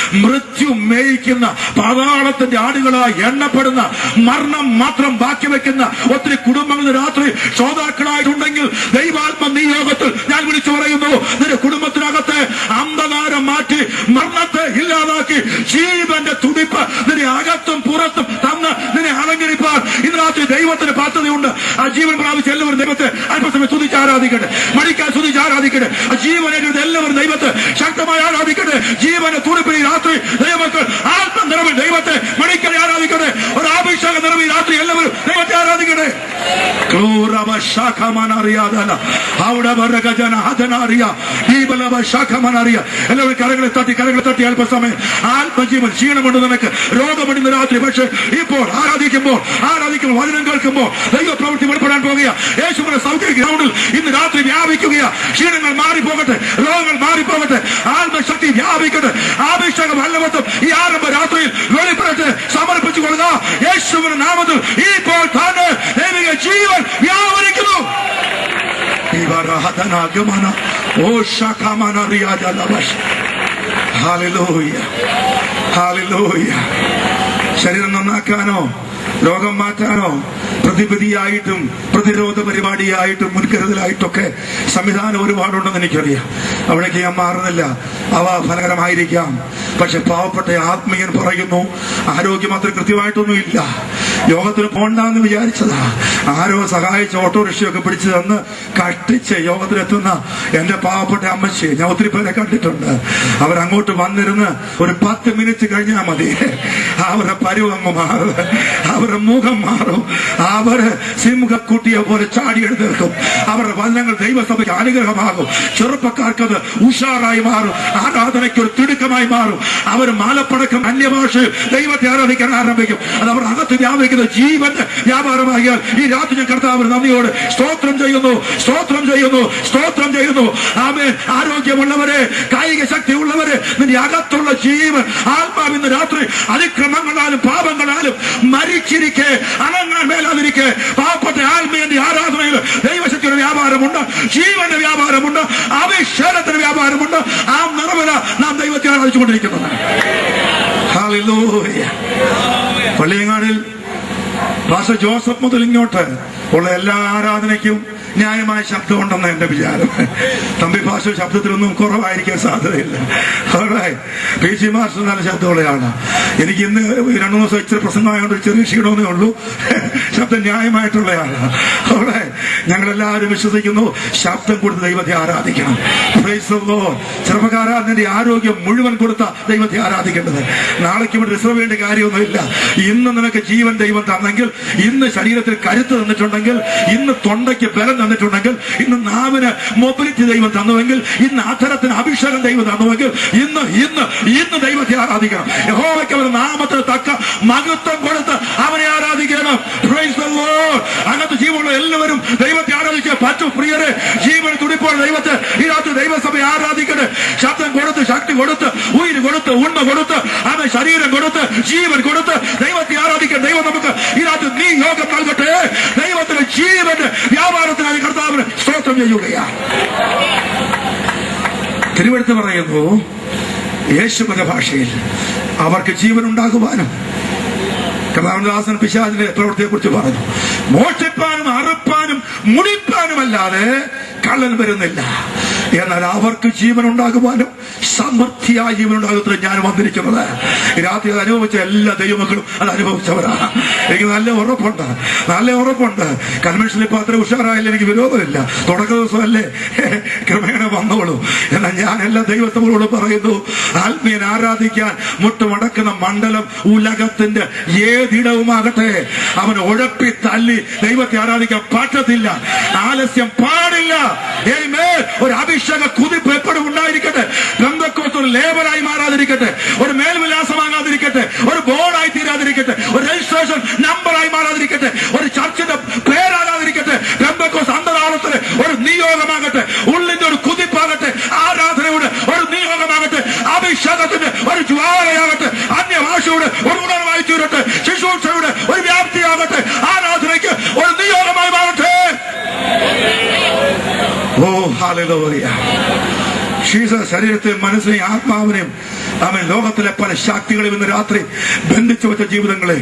മൃത്യു മേയിക്കുന്ന പാതാളത്തിന്റെ ആടുകളായി എണ്ണപ്പെടുന്ന മരണം മാത്രം ബാക്കി വെക്കുന്ന ഒത്തിരി കുടുംബങ്ങൾ രാത്രി ശ്രോതാക്കളായിട്ടുണ്ടെങ്കിൽ ദൈവാത്മ നിയോഗത്തിൽ ഞാൻ വിളിച്ചു പറയുന്നു, നിന്റെ കുടുംബത്തിനകത്തെ അന്ധകാരം മാറ്റി മരണത്തെ ഇല്ലാതാക്കി ജീവന്റെ തുടിപ്പ് നിന്റെ അകത്തും പുറത്തും തന്ന് നിന്നെ അലങ്കരിപ്പാൻ ഇന്ന് രാത്രി ദൈവത്തിന് പദ്ധതിയുണ്ട്. ആ ജീവൻ പ്രാപിച്ച് എല്ലാവരും ദൈവത്തെ അല്പസമയം സ്തുതിച്ച് ആരാധിക്കട്ടെ. മടിക്കാൻ സ്തുതിച്ച് ആരാധിക്കട്ടെ. ആ ജീവനേറ്റെടുത്ത് എല്ലാവരും ദൈവത്തെ ശക്തമായി ആരാധിക്കട്ടെ. ജീവന്റെ തുടിപ്പിൽ ദൈവമക്കൾ ആത്മ നിറവിൽ ദൈവത്തെ മടിക്കാൻ ആരാധിക്കട്ടെ. ഒരു അഭിഷേക നിറവിൽ രാത്രി എല്ലാവരും ദൈവത്തെ ആരാധിക്കട്ടെ. എല്ലാവരും കരങ്ങളെ തട്ടി അല്പസമയം ആത്മജീവൻ ക്ഷീണമുണ്ട് നിനക്ക്, രോഗമുണ്ട് രാത്രി. പക്ഷെ ഇപ്പോൾ ആരാധിക്കുമ്പോൾ വചനം കേൾക്കുമ്പോൾ ദൈവപ്രവൃത്തി വെളിപ്പെടാൻ പോകുക. യേശുവിന്റെ സൗഖ്യ ഗ്രൗണ്ടിൽ ഇന്ന് രാത്രി വ്യാപിക്കുകയാ. ക്ഷീണങ്ങൾ മാറിപ്പോകട്ടെ, രോഗങ്ങൾ മാറിപ്പോകട്ടെ, ആത്മശക്തി വ്യാപിക്കട്ടെ. അഭിഷേകം വല്ലവത്തും ഈ ആരംഭ രാത്രിയിൽ വെളിപ്പെടട്ടെ. സമർപ്പിച്ചു കൊള്ളുക. യേശുവിന്റെ നാമത്തിൽ ഇപ്പോൾ തന്നെ ദൈവിക ജീവൻ വ്യാപരിക്കുന്നു. ശരീരം നന്നാക്കാനോ രോഗം മാറ്റാനോ പ്രതിവിധിയായിട്ടും പ്രതിരോധ പരിപാടിയായിട്ടും മുൻകരുതലായിട്ടൊക്കെ സംവിധാനം ഒരുപാടുണ്ടെന്ന് എനിക്കറിയാം. അവിടേക്ക് ഞാൻ മാറുന്നില്ല. അവ ഫലകരമായിരിക്കാം. പക്ഷെ പാവപ്പെട്ട ആത്മീയൻ പറയുന്നു, ആരോഗ്യം അത്ര കൃത്യമായിട്ടൊന്നും ഇല്ല, യോഗത്തിന് പോണ്ടെന്ന് വിചാരിച്ചതാ. ആരോ സഹായിച്ച ഓട്ടോറിക്ഷയൊക്കെ പിടിച്ചു തന്ന് കഷ്ടിച്ച് യോഗത്തിലെത്തുന്ന എന്റെ പാവപ്പെട്ട അമ്മച്ചി ഞാൻ ഒത്തിരി പേരെ കണ്ടിട്ടുണ്ട്. അവരങ്ങോട്ട് വന്നിരുന്ന് ഒരു 10 മിനിറ്റ് കഴിഞ്ഞാൽ മതി, അവരുടെ പരുവങ്ങ് മാറും, അവരുടെ മുഖം മാറും, അവര് സിംഹക്കുട്ടിയെ പോലെ ചാടിയെടുത്തേക്കും. അവരുടെ വചനങ്ങൾ ദൈവസഭയ്ക്ക് അനുഗ്രഹമാകും. ചെറുപ്പക്കാർക്കത് ഉഷാറായി മാറും, ആരാധനയ്ക്ക് ഒരു തിടുക്കമായി മാറും. അവർ മാലപ്പടക്കം അന്യഭാഷയിൽ ദൈവത്തെ ആരാധിക്കാൻ ആരംഭിക്കും. അത് അവർ അകത്ത് വ്യാപിക്കും. ആരാധിക്കുന്നത് ജീവന്റെ വ്യാപാരമാകിയാൽ ഈ രാത്രി ഞാൻ കർത്താവിന് നന്ദിയോട് സ്തോത്രം ചെയ്യുന്നു, സ്തോത്രം ചെയ്യുന്നു, സ്തോത്രം ചെയ്യുന്നു. ആമേൻ. ആരോഗ്യമുള്ളവരെ, കായിക ശക്തിയുള്ളവരെ, നിന്റെ അകത്തുള്ള ജീവൻ ആത്മാവിന്ന് രാത്രി അതിക്രമങ്ങളാലും പാപങ്ങളാലും മരിച്ചിരിക്കെ അനങ്ങാൻ മേലാതിരിക്കെ പാവപ്പെട്ട ആത്മീയന്റെ ആരാധനയിൽ ദൈവശക്തിയുടെ വ്യാപാരമുണ്ട്, ജീവന്റെ വ്യാപാരമുണ്ട്, അഭിഷേകത്തിന്റെ വ്യാപാരമുണ്ട്. ആ നിറവില നാം ദൈവത്തെ ആരാധിച്ചുകൊണ്ടിരിക്കുന്നത്. ഹല്ലേലൂയ. പള്ളിയങ്ങാടിൽ പാസ്റ്റർ ജോസഫ് മുതൽ ഇങ്ങോട്ട് ഉള്ള എല്ലാ ആരാധനയ്ക്കും ന്യായമായ ശബ്ദമുണ്ടെന്ന് എന്റെ വിചാരം. തമ്പി ഭാഷ ശബ്ദത്തിലൊന്നും കുറവായിരിക്കാൻ സാധ്യതയില്ല. പി സി മാസ്റ്റർ നല്ല ശബ്ദമുള്ളയാണ്. എനിക്ക് ഇന്ന് 2 ദിവസം ഇച്ചിരി പ്രസംഗമായതുകൊണ്ട് ചെറിയ ക്ഷീണമെന്നേ ഉള്ളൂ. ശബ്ദം ന്യായമായിട്ടുള്ളതാണ്. അവിടെ ഞങ്ങളെല്ലാവരും വിശ്വസിക്കുന്നു, ശബ്ദം കൊടുത്ത് ദൈവത്തെ ആരാധിക്കണം. ചെറുപ്പക്കാരാ, നിന്റെ ആരോഗ്യം മുഴുവൻ കൊടുത്ത ദൈവത്തെ ആരാധിക്കേണ്ടത്. നാളേക്ക് ഇവിടെ റിസർവ് ചെയ്യേണ്ട കാര്യമൊന്നുമില്ല. ഇന്ന് നിനക്ക് ജീവൻ ദൈവം തന്നെങ്കിൽ, ഇന്ന് ശരീരത്തിൽ കരുത്ത് തന്നിട്ടുണ്ടെങ്കിൽ, ഇന്ന് തൊണ്ടയ്ക്ക് ബലം തന്നിട്ടുണ്ടെങ്കിൽ, ഇന്ന് നാവിന് മൊബിലിറ്റി ദൈവം തന്നുവെങ്കിൽ, ഇന്ന് അധരത്തിന് അഭിഷേകം ദൈവം തന്നുവെങ്കിൽ, ഇന്ന് ഇന്ന് ഇന്ന് ദൈവത്തെ ആരാധിക്കണം. യഹോവയ്ക്ക് അവരുടെ നാമത്തിന് തക്ക മഹത്വം കൊടുത്ത് അവനെ ആരാധിക്കണം. Praise the Lord. അങ്ങനത്തെ ജീവനുള്ള എല്ലാവരും ദൈവത്തെ ആരാധിച്ച് പറ്റു. പ്രിയരെ, ജീവൻ തുടിപ്പോൾ ദൈവത്തെ ഈ രാത്രി ദൈവസഭയെ ആരാധിക്കട്ടെ. ശബ്ദം കൊടുത്ത്, ശക്തി കൊടുത്ത്, ഉയിര് കൊടുത്ത്, ഉണ്മ കൊടുത്ത്, അവൻ ശരീരം കൊടുത്ത്, ജീവൻ കൊടുത്ത് ദൈവത്തെ ആരാധിക്കാൻ ദൈവം നമുക്ക് ഈ രാത്രി നീ യോഗം നൽകട്ടെ. ദൈവത്തിന്റെ ജീവന്റെ വ്യാപാരത്തിനായി കർത്താവിന് സ്തോത്രം ചെയ്യുകയാണ്. തിരുവെടുത്ത് പറയുന്നു, യേശുവിന്റെ ഭാഷയിൽ അവർക്ക് ജീവൻ ഉണ്ടാകുവാനും കർത്താവദാസൻ പിശാചിന്റെ പ്രവൃത്തിയെ കുറിച്ച് പറഞ്ഞു. മോഷ്ടിപ്പാനും അറുപ്പാനും മുടിപ്പാനുമല്ലാതെ കള്ളൻ വരുന്നില്ല, എന്നാൽ അവർക്ക് ജീവൻ ഉണ്ടാകുവാനും സമൃദ്ധിയായ ജീവൻ ഉണ്ടാകുന്ന ഞാൻ വന്നിരിക്കുന്നത്. രാത്രി അത് അനുഭവിച്ച എല്ലാ ദൈവമക്കളും അത് അനുഭവിച്ചവരാണ്. എനിക്ക് നല്ല ഉറപ്പുണ്ട്, നല്ല ഉറപ്പുണ്ട്. കൺവെൻഷനിൽ ഇപ്പൊ അത്ര ഉഷാറായാലും എനിക്ക് വിരോധമില്ല. തുടക്ക ദിവസമല്ലേ, ക്രമേണ വന്നോളൂ. എന്നാൽ ഞാൻ എല്ലാ ദൈവത്തോടും പറയുന്നു, ആത്മീയൻ ആരാധിക്കാൻ മുട്ടുമടക്കുന്ന മണ്ഡലം ഉലകത്തിന്റെ ഏതിടവുമാകട്ടെ, അവൻ ഉഴപ്പി തല്ലി ദൈവത്തെ ആരാധിക്കാൻ പറ്റത്തില്ല. ആലസ്യം പാടില്ല. ഒരു അഭിഷേക കുതിപ്പ് എപ്പോഴും ഉണ്ടായിരിക്കട്ടെ. പെന്തക്കോസ്ത് ഒരു ലേബലായി മാറാതിരിക്കട്ടെ, ഒരു മേൽവിലാസമാകാതിരിക്കട്ടെ, ഒരു ബോർഡായി തീരാതിരിക്കട്ടെ, ഒരു രജിസ്ട്രേഷൻ നമ്പറായി മാറാതിരിക്കട്ടെ, ഒരു ചർച്ചിന്റെ പേരാകാതിരിക്കട്ടെ. പെന്തക്കോസ്ത് അന്തരാളത്തിന് ഒരു നിയോഗമാകട്ടെ, ഉള്ളിന്റെ ഒരു കുതിപ്പാകട്ടെ, ആരാധനയുടെ ഒരു നിയോഗമാകട്ടെ, അഭിഷേകത്തിന്റെ ഒരു ജ്വാലയാകട്ടെ, അന്യഭാഷയുടെ ഒരു ഉണർവായി തീരട്ടെ, ശുശ്രൂഷയുടെ ഒരു വ്യാപ്തിയാകട്ടെ, ആരാധനയ്ക്ക് ഒരു നിയോഗമായി മാറട്ടെ. ഓ ഹല്ലേലൂയ. ശരീരത്തെയും മനസ്സിനെയും ആത്മാവിനെയും അവൻ ലോകത്തിലെ പല ശക്തികളെയും ഇന്ന് രാത്രി ബന്ധിച്ചു വെച്ച ജീവിതങ്ങളെ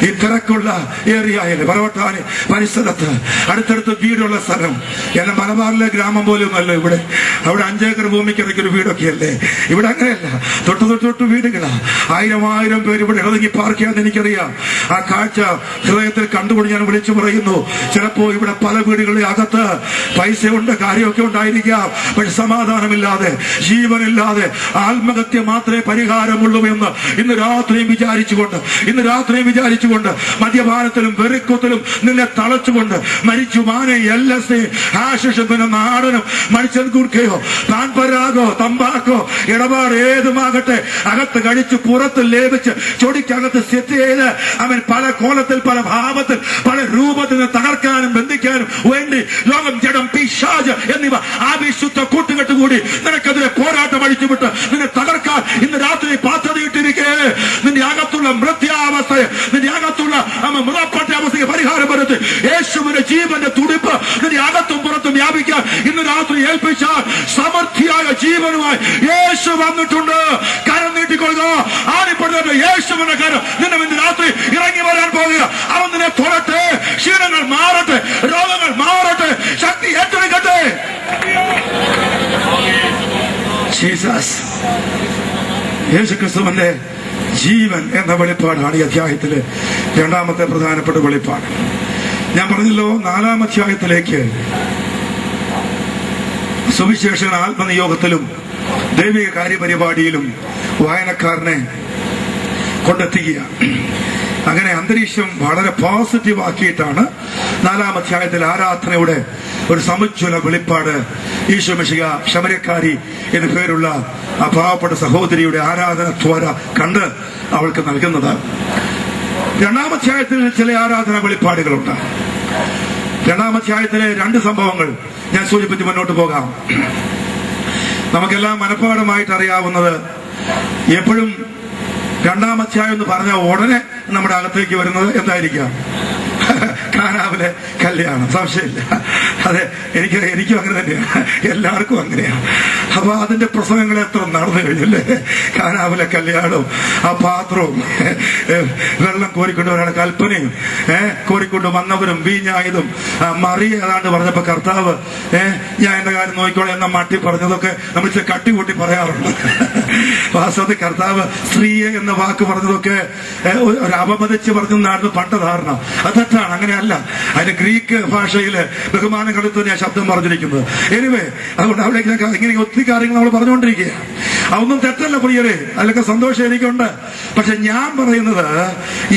ഈ തിരക്കുള്ള ഏരിയയില് പറവട്ടാന് പരിസരത്ത് അടുത്തടുത്ത് വീടുള്ള സ്ഥലം, എന്നെ മലബാറിലെ ഗ്രാമം പോലെയൊന്നുമല്ല ഇവിടെ. അവിടെ 5 ഏക്കർ ഭൂമിക്കിടയ്ക്ക് ഒരു വീടൊക്കെയല്ലേ. ഇവിടെ അങ്ങനെയല്ല, തൊട്ട് വീടുകളാ. 1000 പേര് ഇവിടെ ഇറങ്ങി പാർക്ക് ചെയ്യാൻ എനിക്കറിയാം. ആ കാഴ്ച ഹൃദയത്തിൽ കണ്ടുകൊണ്ട് ഞാൻ വിളിച്ചു പറയുന്നു. ചിലപ്പോ ഇവിടെ പല വീടുകളുടെ അകത്ത് പൈസയുണ്ട്, കാര്യമൊക്കെ ഉണ്ടായിരിക്കാം, പക്ഷെ സമാധാനമില്ലാതെ, ജീവനില്ലാതെ, ആത്മഹത്യ മാത്രമേ പരിഹാരമുള്ളൂ എന്ന് ഇന്ന് രാത്രിയും വിചാരിച്ചുകൊണ്ട് മദ്യപാനത്തിലും വെറിക്കുത്തിലും നിന്നെ തളച്ചുകൊണ്ട് മരിച്ചു മാനെ LSD ഹാഷിഷും പിന്നെ നാടനും മനുഷ്യൻ കുർക്കയോ താൻപരാഗോ തമ്പാക്കോ ഇടപാട് ഏതുമാകട്ടെ അകത്ത് കഴിച്ച് പുറത്ത് ലേപിച്ച് ചൊടിക്കകത്ത് സെറ്റ് ചെയ്ത് അവൻ പല കോലത്തിൽ, പല ഭാവത്തിൽ, പല രൂപത്തിൽ തകർക്കാനും ബന്ധിക്കാനും വേണ്ടി ലോകം, ജഡം, പിശാച് എന്നിവ ആവിശുദ്ധ കൂട്ടുകെട്ട് കൂടി നിനക്കെതിരെ പോരാട്ടം അടിച്ചുവിട്ട് നിന്നെ തകർക്കാൻ ഇന്ന് രാത്രി പാത്രതയിട്ടിരിക്കെ. നിന്റെ അകത്തുള്ള മൃത്യാവസ്ഥയെ, നിന്റെ അകത്തുള്ള മൃതപ്പെട്ട അവസ്ഥയ്ക്ക് പരിഹാരം വരുത്തി യേശുവിന്റെ ജീവന്റെ തുടിപ്പ് നിന്റെ അകത്തും പുറത്തും വ്യാപിക്കാൻ ഇന്ന് രാത്രി ഏൽപ്പിച്ചാൽ സമൃദ്ധിയായ ജീവനുമായി യേശു വന്നിട്ടുണ്ട്. കരം നീട്ടിക്കൊള്ളുക. ആണിപ്പെടുന്ന യേശുവിന്റെ കരം നിന്നെ ഇന്ന് രാത്രി ഇറങ്ങി വരാൻ പോകുക. അവൻ നിന്നെ തൊടട്ടെ, ക്ഷീണങ്ങൾ മാറട്ടെ, രോഗങ്ങൾ മാറട്ടെ, ശക്തി ഏറ്റെടുക്കട്ടെ. ജീസസ്, യേശുക്രിസ്തുവിന്റെ ജീവൻ എന്ന വെളിപ്പാടാണ് ഈ അധ്യായത്തിലെ 2ാമത്തെ പ്രധാനപ്പെട്ട വെളിപ്പാട്. ഞാൻ പറഞ്ഞല്ലോ, 4-ാം അധ്യായത്തിലേക്ക് സുവിശേഷ ആത്മനിയോഗത്തിലും ദൈവിക കാര്യപരിപാടിയിലും വായനക്കാരനെ കൊണ്ടെത്തിക്കുക. അങ്ങനെ അന്തരീക്ഷം വളരെ പോസിറ്റീവ് ആക്കിയിട്ടാണ് 4-ാം അധ്യായത്തിൽ ആരാധനയുടെ ഒരു സമുജ്വല വെളിപ്പാട് ഈശോ മിശിഹ ശമര്യക്കാരി എന്നു പേരുള്ള ആ പാവപ്പെട്ട സഹോദരിയുടെ ആരാധന ത്വര കണ്ട് അവൾക്ക് നൽകുന്നത്. രണ്ടാമധ്യായത്തിൽ ചില ആരാധനാ വെളിപ്പാടുകളുണ്ട്. രണ്ടാമധ്യായത്തിലെ 2 സംഭവങ്ങൾ ഞാൻ സൂചിപ്പിച്ച് മുന്നോട്ട് പോകാം. നമുക്കെല്ലാം മനഃപ്പാഠമായിട്ട് അറിയാവുന്നത്, എപ്പോഴും രണ്ടാമധ്യായം എന്ന് പറഞ്ഞ ഉടനെ നമ്മുടെ അകത്തേക്ക് വരുന്നത് എന്തായിരിക്കാം? കാനാവിലെ കല്യാണം. സംശയമില്ല. അതെ, എനിക്കും അങ്ങനെ തന്നെയാണ്, എല്ലാവർക്കും അങ്ങനെയാണ്. അപ്പൊ അതിന്റെ പ്രസംഗങ്ങൾ എത്ര നടന്നു കഴിഞ്ഞല്ലേ? കാനാവിലെ കല്യാണവും ആ പാത്രവും വെള്ളം കോരിക്കൊണ്ടുവരാണ് കൽപ്പനയും കോരിക്കൊണ്ട് വന്നവരും വീഞ്ഞായതും മറിയ ഏതാണ്ട് പറഞ്ഞപ്പോ കർത്താവ് ഞാൻ എന്റെ കാര്യം നോക്കിക്കോളെ എന്ന മട്ടി പറഞ്ഞതൊക്കെ നമ്മൾ കട്ടി കൂട്ടി പറയാറുണ്ട്. വാസ്തവത്തിൽ കർത്താവ് സ്ത്രീയെ എന്ന വാക്ക് പറഞ്ഞതൊക്കെ ഒരു അപമതിച്ച് പറഞ്ഞെന്നായിരുന്നു പണ്ട് ധാരണ. അത് തെറ്റാണ്, അങ്ങനെയല്ല. അതിന്റെ ഗ്രീക്ക് ഭാഷയില് ബഹുമാനം കണ്ടെത്തി ഞാൻ ശബ്ദം പറഞ്ഞിരിക്കുന്നത്. എനിവേ, അതുകൊണ്ട് അവിടേക്ക് ഇങ്ങനെ ഒത്തിരി കാര്യങ്ങൾ നമ്മൾ പറഞ്ഞുകൊണ്ടിരിക്കുക. അതൊന്നും തെറ്റല്ല പ്രിയരെ, അതിലൊക്കെ സന്തോഷം എനിക്കുണ്ട്. പക്ഷെ ഞാൻ പറയുന്നത്,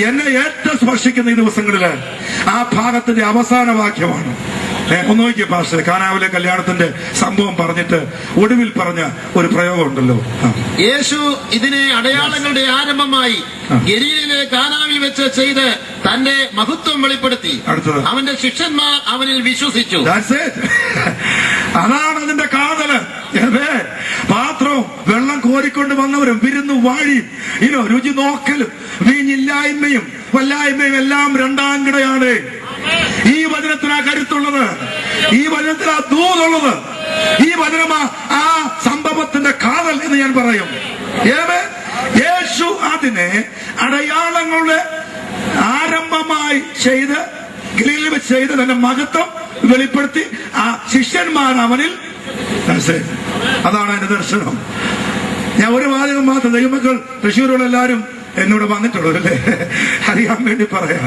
എന്നെ ഏറ്റവും സ്പർശിക്കുന്ന ഈ ദിവസങ്ങളില് ആ ഭാഗത്തിന്റെ അവസാന വാക്യമാണ്. ഒന്ന് നോക്കിയ പാസ്റ്റർ, കാനാവിലെ കല്യാണത്തിന്റെ സംഭവം പറഞ്ഞിട്ട് ഒടുവിൽ പറഞ്ഞ ഒരു പ്രയോഗം ഉണ്ടല്ലോ. യേശു ഇതിനെ അടയാളങ്ങളുടെ ആരംഭമായി ഗലീലയിലെ കാനാവിൽ വെച്ച് ചെയ്ത് തന്റെ മഹത്വം വെളിപ്പെടുത്തി. അടുത്തത്, അവന്റെ ശിഷ്യന്മാർ അവനിൽ വിശ്വസിച്ചു. അതാണ് അതിന്റെ കാതല്. പാത്രവും വെള്ളം കോരിക്കൊണ്ട് വന്നവരും വിരുന്നു വാഴിയും രുചി നോക്കലും വീഞ്ഞില്ലായ്മയും വല്ലായ്മയും എല്ലാം 2-ാം കിടയാണ്. ഈ വചനത്തിനാ കരുത്തുള്ളത്, ഈ വചനത്തിനാ ദൂതുള്ളത്, ഈ വചനമാ ആ സംഭവത്തിന്റെ കാതൽ എന്ന് ഞാൻ പറയും. യേശു അതിനെ അടയാളങ്ങളുടെ ആരംഭമായി ചെയ്ത് ഗലീലയിൽ ചെയ്ത് തന്റെ മഹത്വം വെളിപ്പെടുത്തി ആ ശിഷ്യന്മാർ അവനിൽ. അതാണ് അതിന്റെ ദർശനം. ഞാൻ ഒരു വാചകം മാത്രം, ദൈവമക്കൾ തൃശ്ശൂരുള്ള എല്ലാവരും എന്നോട് വന്നിട്ടുള്ളൂ അല്ലേ, അറിയാൻ വേണ്ടി പറയാം.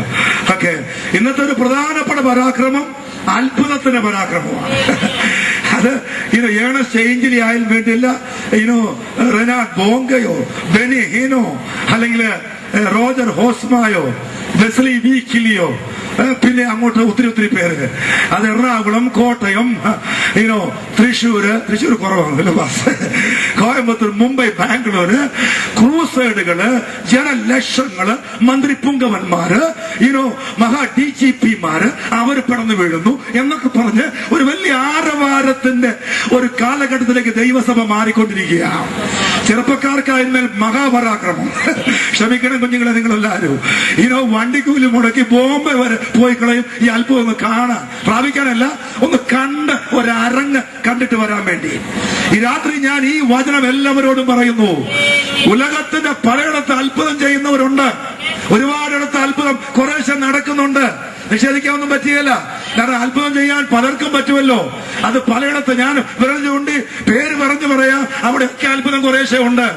ഓക്കെ, ഇന്നത്തെ ഒരു പ്രധാനപ്പെട്ട പരാക്രമം അത്ഭുതത്തിന്റെ പരാക്രമമാണ്. അത് ഏണസ്റ്റ് ഏഞ്ചലി ആയാലും വേണ്ടിയില്ല, റെനാഡ് ബോങ്കയോ ബെനി ഹീനോ അല്ലെങ്കിൽ റോജർ ഹോസ്മായോ വെസ്ലി വീക്കിലിയോ പിന്നെ അങ്ങോട്ട് ഒത്തിരി പേര്. അത് എറണാകുളം, കോട്ടയം, തൃശ്ശൂർ കുറവാണല്ലോ, കോയമ്പത്തൂർ, മുംബൈ, ബാംഗ്ലൂര്, ക്രൂസൈഡുകള്, ജനലക്ഷങ്ങള്, മന്ത്രി പുങ്കവന്മാര്, മഹാ DGPമാര് അവർ പടന്നു വീഴുന്നു എന്നൊക്കെ പറഞ്ഞ് ഒരു വലിയ ആരവാരത്തിന്റെ ഒരു കാലഘട്ടത്തിലേക്ക് ദൈവസഭ മാറിക്കൊണ്ടിരിക്കുകയാണ്. ചെറുപ്പക്കാർക്ക് അതിന്മേൽ മഹാപരാക്രമം. ക്ഷമിക്കണം കുഞ്ഞുങ്ങളെ, നിങ്ങളെല്ലാവരും വണ്ടിക്കൂലി മുടക്കി ബോംബെ വരെ പോയി കളയും ഈ അല്പം ഒന്ന് കാണാൻ, പ്രാപിക്കാനല്ല, ഒന്ന് കണ്ട് ഒരരങ്ങ് കണ്ടിട്ട് വരാൻ വേണ്ടി. ഈ രാത്രി ഞാൻ ഈ വചനം എല്ലാവരോടും പറയുന്നു. ഉലകത്തിന്റെ പലയിടത്ത് അത്ഭുതം ചെയ്യുന്നവരുണ്ട്, ഒരുപാടിടത്ത് അത്ഭുതം കുറേശ്ശെ നടക്കുന്നുണ്ട്. നിഷേധിക്കാനൊന്നും പറ്റുകയില്ല, കാരണം അത്ഭുതം ചെയ്യാൻ പലർക്കും പറ്റുമല്ലോ. അത് പലയിടത്ത് ഞാൻ വിരൽ ചൂണ്ടി പേര് പറഞ്ഞു പറയാം, അവിടെയൊക്കെ അത്ഭുതം കുറേശ്ശെ ഉണ്ട്.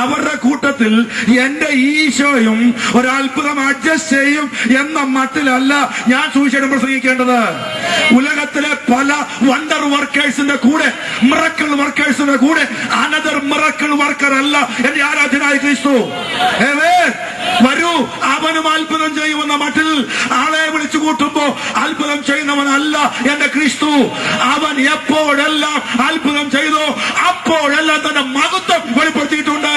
അവരുടെ കൂട്ടത്തിൽ എന്റെ ഈശോയും ഒരത്ഭുതം അഡ്ജസ്റ്റ് ചെയ്യും എന്ന മട്ടിലല്ല ഞാൻ സുവിശേഷം പ്രസംഗിക്കേണ്ടത്. ഉലകത്തിലെ പല വണ്ടർ വർക്കേഴ്സിന്റെ കൂടെ, മിറക്കിൾ വർക്കേഴ്സിന്റെ കൂടെ അനദർ മിറക്കിൾ വർക്കർ അല്ല എന്റെ ആരാധനായ ക്രിസ്തു. വരൂ, അവനും അത്ഭുതം ചെയ്യുമെന്ന മട്ടിൽ ആളെ വിളിച്ചു കൂട്ടുമ്പോ അത്ഭുതം ചെയ്യുന്നവനല്ല എന്റെ ക്രിസ്തു. അവൻ എപ്പോഴെല്ലാം അത്ഭുതം ചെയ്തോ അപ്പോഴെല്ലാം തന്റെ മഹത്വം വെളിപ്പെടുത്തിയിട്ടുണ്ട്,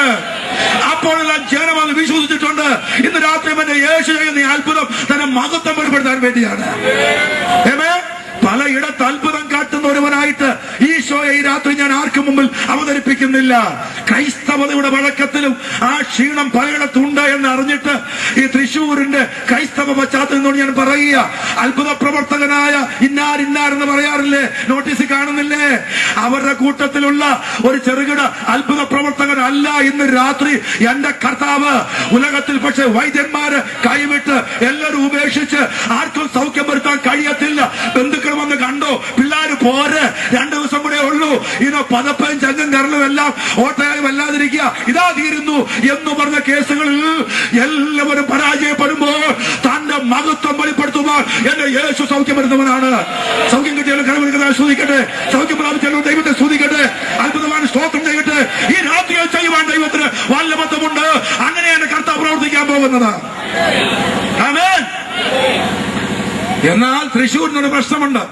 അപ്പോഴെല്ലാം ജനം അത് വിശ്വസിച്ചിട്ടുണ്ട്. ഇന്ന് രാത്രി എന്റെ യേശു ചെയ്യുന്ന ഈ അത്ഭുതം തന്റെ മഹത്വം വെളിപ്പെടുത്താൻ വേണ്ടിയാണ്. പലയിടത്ത് അത്ഭുതം കാട്ടുന്ന ഒരുവനായിട്ട് ഈശോയെ ഈ രാത്രി ഞാൻ ആർക്കും മുമ്പിൽ അവതരിപ്പിക്കുന്നില്ല. ക്രൈസ്തവതയുടെ വഴക്കത്തിലും ആ ക്ഷീണം പലയിടത്തുണ്ട് എന്ന് അറിഞ്ഞിട്ട് ഈ തൃശ്ശൂരിന്റെ ക്രൈസ്തവ പശ്ചാത്തലത്തോട് ഞാൻ പറയുക, അത്ഭുത പ്രവർത്തകനായ ഇന്നാരെന്ന് പറയാറില്ലേ, നോട്ടീസ് കാണുന്നില്ലേ? അവരുടെ കൂട്ടത്തിലുള്ള ഒരു ചെറുകിട അത്ഭുത പ്രവർത്തകനല്ല ഇന്ന് രാത്രി എന്റെ കർത്താവ്. ഉലകത്തിൽ പക്ഷെ വൈദ്യന്മാര് കൈവിട്ട് എല്ലാവരും ഉപേക്ഷിച്ച് ആർക്കും സൗഖ്യം വരുത്താൻ കഴിയത്തില്ല. ബന്ധുക്കൾ വന്ന് കണ്ടോ, പിള്ളേര് പോര്, 2 ദിവസം കൂടെ ഉള്ളൂ, പതപ്പയും ചങ്കും കരളും എല്ലാം ഓട്ടയായി വല്ലാതിരിക്കുക, ഇതാ തീരുന്നു എന്ന് പറഞ്ഞ കേസുകളിൽ എല്ലാവരും പരാജയപ്പെടുമ്പോൾ തന്റെ മഹത്വം വെളിപ്പെടുത്തുമ്പോൾ എന്റെ യേശു സൗഖ്യം വരുന്നവനാണ്. സൗഖ്യം കിട്ടിയാലും കഴിവ് സ്തുതിക്കട്ടെ, സൗഖ്യം പ്രാപിച്ചാലും ദൈവത്തെ സ്തുതിക്കട്ടെ, അത്ഭുതമാണ് സ്തോത്രം ചെയ്യട്ടെ. ഈ രാത്രിയിൽ ചെയ്യുവാൻ ദൈവത്തിന് വല്ലഭത്വമുണ്ട്. അങ്ങനെയാണ് കർത്താവ് പ്രവർത്തിക്കാൻ പോകുന്നത്. ആമേൻ. എന്നാൽ തൃശ്ശൂരിനൊരു പ്രശ്നമുണ്ട്,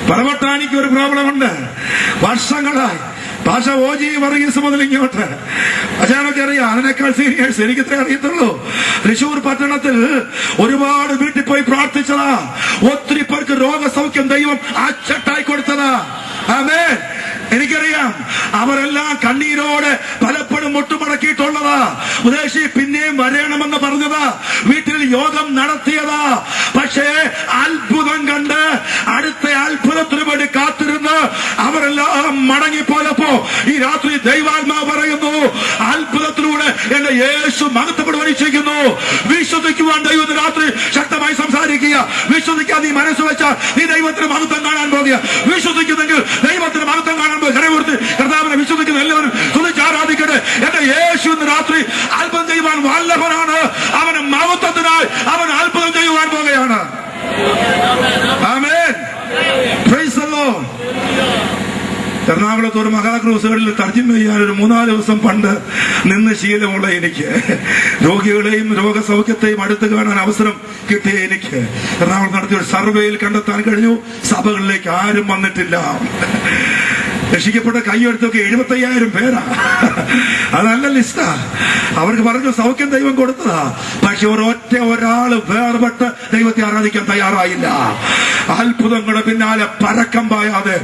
പറവട്ടാനിക്ക് ഒരു പ്രോബ്ലമുണ്ട്. വർഷങ്ങളായി ഭാഷ ഓജി വർഗീസ് മുതൽ ഇങ്ങോട്ട് അച്ഛനൊക്കെ അറിയാം. അതിനേക്കാൾ സീനിയേഴ്സ് എനിക്കിത്രേ അറിയത്തുള്ളൂ. തൃശൂർ പട്ടണത്തിൽ ഒരുപാട് വീട്ടിൽ പോയി പ്രാർത്ഥിച്ചതാ. ഒത്തിരി പേർക്ക് രോഗസൗഖ്യം ദൈവം അച്ചട്ടായി കൊടുത്തതാ. ആമേൻ. എനിക്കറിയാം. അവരെല്ലാം കണ്ണീരോടെ പലപ്പോഴും മുട്ടുമടക്കിയിട്ടുള്ളതാ. ഉദ്ദേശി പിന്നെയും വരണമെന്ന് പറഞ്ഞതാ. വീട്ടിൽ യോഗം നടത്തിയതാ. പക്ഷേ അത്ഭുതം കണ്ട് അടുത്ത അത്ഭുതത്തിന് വേണ്ടി കാത്തിരുന്ന് അവരെല്ലാം മടങ്ങിപ്പോയപ്പോ ഈ രാത്രി ദൈവാത്മാവ് പറയുന്നു, അത്ഭുതത്തിലൂടെ എന്റെ യേശു മഹത്വപ്പെടുവനിച്ചിരിക്കുന്നു. വിശ്വസിക്കുവാൻ ദൈവത്തിന് രാത്രി ശക്തമായി സംസാരിക്കുക. വിശ്വസിക്കാൻ നീ മനസ്സ് വെച്ചാൽ നീ ദൈവത്തിന് മഹത്വം കാണാൻ പോകുക. വിശ്വസിക്കുന്നെങ്കിൽ ദൈവത്തിന് മഹത്വം കാണാൻ പോകുക. കരമൂർത്തി കർത്താവിനെ വിശ്വസിക്കുന്ന എല്ലാവരും തുണിച്ച് ആരാധിക്കട്ടെ. എന്റെ യേശു ഇന്ന് രാത്രി അത്ഭുതം ചെയ്യുവാൻ വല്ലഭനാണ്. അവന് മഹത്വത്തിനായി അവൻ അത്ഭുതം ചെയ്യുവാൻ പോകുകയാണ്. ആമേൻ. Praise the Lord. എറണാകുളത്ത് ഒരു മഹാക്രൂസുകളിൽ തർജ്ജിമ ചെയ്യാൻ ഒരു 3-4 ദിവസം പണ്ട് നിന്ന് ശീലമുള്ള എനിക്ക്, രോഗികളെയും രോഗസൗഖ്യത്തെയും അടുത്ത് കാണാൻ അവസരം കിട്ടിയ എനിക്ക്, എറണാകുളത്ത് നടത്തിയ ഒരു സർവേയിൽ കണ്ടെത്താൻ കഴിഞ്ഞു, സഭകളിലേക്ക് ആരും വന്നിട്ടില്ല. രക്ഷിക്കപ്പെട്ട കൈയെടുത്തൊക്കെ 75,000 പേരാ. അത് നല്ല ലിസ്റ്റാ. അവർക്ക് പറഞ്ഞു സൗഖ്യം ദൈവം കൊടുത്തതാ. പക്ഷെ ഒരാള് വേർപെട്ട് ദൈവത്തെ ആരാധിക്കാൻ തയ്യാറായില്ല. അത്ഭുതങ്ങളുടെ പിന്നാലെ പരക്കം പായാതെ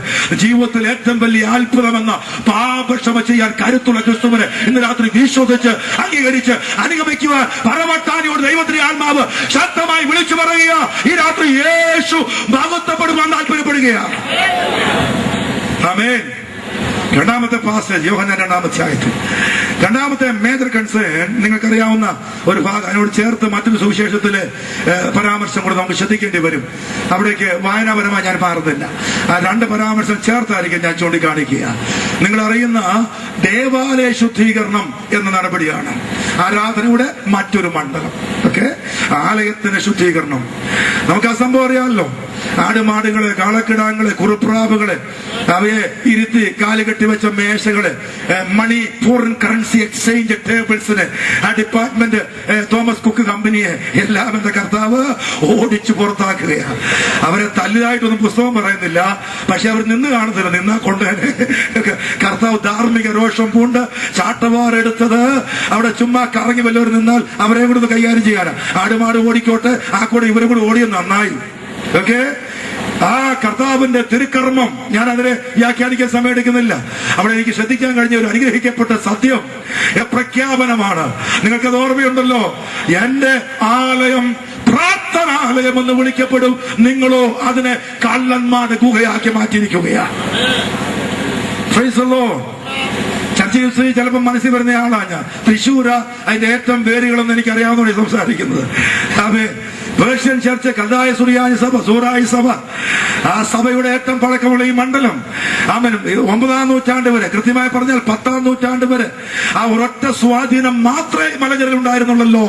ജീവിതത്തിൽ ഏറ്റവും വലിയ അത്ഭുതമെന്ന പാപക്ഷമ ചെയ്യാൻ കരുത്തുള്ള ക്രിസ്തുവിനെ ഇന്ന് രാത്രി വിശ്വസിച്ച് അംഗീകരിച്ച് അനുഗമിക്കുവാൻ പരമട്ടാനിയോട് ദൈവത്തിന്റെ ആത്മാവ് ശക്തമായി വിളിച്ചു പറയുക. ഈ രാത്രി യേശു മഹത്വപ്പെടുവാൻ താല്പര്യപ്പെടുകയാണ്. ആമേൻ. രണ്ടാമത്തെ പാസേജ് യോഹന്നാൻ 2-ാം അധ്യായത്തിൽ രണ്ടാമത്തെ മേജർ കൺസേൺ നിങ്ങൾക്കറിയാവുന്ന ഒരു ഭാഗം. അതിനോട് ചേർത്ത് മറ്റൊരു സുവിശേഷത്തിലെ പരാമർശം കൂടെ നമുക്ക് ശ്രദ്ധിക്കേണ്ടി വരും. അവിടേക്ക് വായനാപരമായി ഞാൻ മാറുന്നില്ല. ആ 2 പരാമർശം ചേർത്തായിരിക്കും ഞാൻ ചൂണ്ടിക്കാണിക്കുക. നിങ്ങൾ അറിയുന്ന ദേവാലയ ശുദ്ധീകരണം എന്ന നടപടിയാണ് ആരാധനയുടെ മറ്റൊരു മണ്ഡലം. ഓക്കെ, ആലയത്തിന്റെ ശുദ്ധീകരണം. നമുക്ക് ആ സംഭവം അറിയാമല്ലോ. ആടുമാടുകളെ, കാളക്കിടാങ്ങളെ, കുറുപ്രാവുകളെ അവയെ ഇരുത്തി കാലുകെട്ടി വെച്ച മേശകള്, മണി ഫോറിൻ കറൻസി എക്സ്ചേഞ്ച് ടേബിൾസിന് ആ ഡിപ്പാർട്ട്മെന്റ് തോമസ് കുക്ക് കമ്പനിയെ എല്ലാം എന്റെ കർത്താവ് ഓടിച്ചു പുറത്താക്കുകയാണ്. അവരെ തല്ലുതായിട്ടൊന്നും പുസ്തകം പറയുന്നില്ല. പക്ഷെ അവർ നിന്ന് കാണുന്നില്ല. നിന്നാ കൊണ്ടുതന്നെ കർത്താവ് ധാർമ്മിക രോഷം പൂണ്ട് ചാട്ടവാറെടുത്തത് അവിടെ ചുമ്മാ കറങ്ങി വല്ലവർ നിന്നാൽ അവരെ കൂടെ കൈകാര്യം ചെയ്യാനാ. ആടുമാട് ഓടിക്കോട്ടെ, ആ കൂടെ ഇവരും കൂടെ ഓടിയത് നന്നായി. ഓക്കെ, ആ കർത്താവിന്റെ തിരുക്കർമ്മം ഞാൻ അതിനെ വ്യാഖ്യാനിക്കാൻ സമയമെടുക്കുന്നില്ല. അവിടെ എനിക്ക് ശ്രദ്ധിക്കാൻ കഴിഞ്ഞ ഒരു അനുഗ്രഹിക്കപ്പെട്ട സത്യം പ്രഖ്യാപനമാണ്. നിങ്ങൾക്കത് ഓർമ്മയുണ്ടല്ലോ. എന്റെ ആലയം പ്രാർത്ഥനാലയം എന്ന് വിളിക്കപ്പെടും, നിങ്ങളോ അതിനെ കള്ളന്മാരുടെ ഗുഹയാക്കി മാറ്റിയിരിക്കുകയാണ്. Praise the Lord. ചർച്ചയിൽ ചിലപ്പോൾ മനസ്സിൽ വരുന്ന ആളാണ് ഞാൻ. തൃശ്ശൂര അതിന്റെ ഏറ്റവും വേരുകളെന്ന് എനിക്കറിയാവുന്നതാണ് സംസാരിക്കുന്നത്. അതെ, പേർഷ്യൻ ചർച്ച്, കൽദായ സുറിയാനി സഭ, സൂറായി സഭ, ആ സഭയുടെ ഏറ്റവും പഴക്കമുള്ള ഈ മണ്ഡലം. ആമേൻ. 9-ാം നൂറ്റാണ്ട് വരെ, കൃത്യമായി പറഞ്ഞാൽ 10-ാം നൂറ്റാണ്ട് വരെ ആ ഒരൊറ്റ സ്വാധീനം മാത്രമേ മലഞ്ചരയിൽ ഉണ്ടായിരുന്നുള്ളല്ലോ.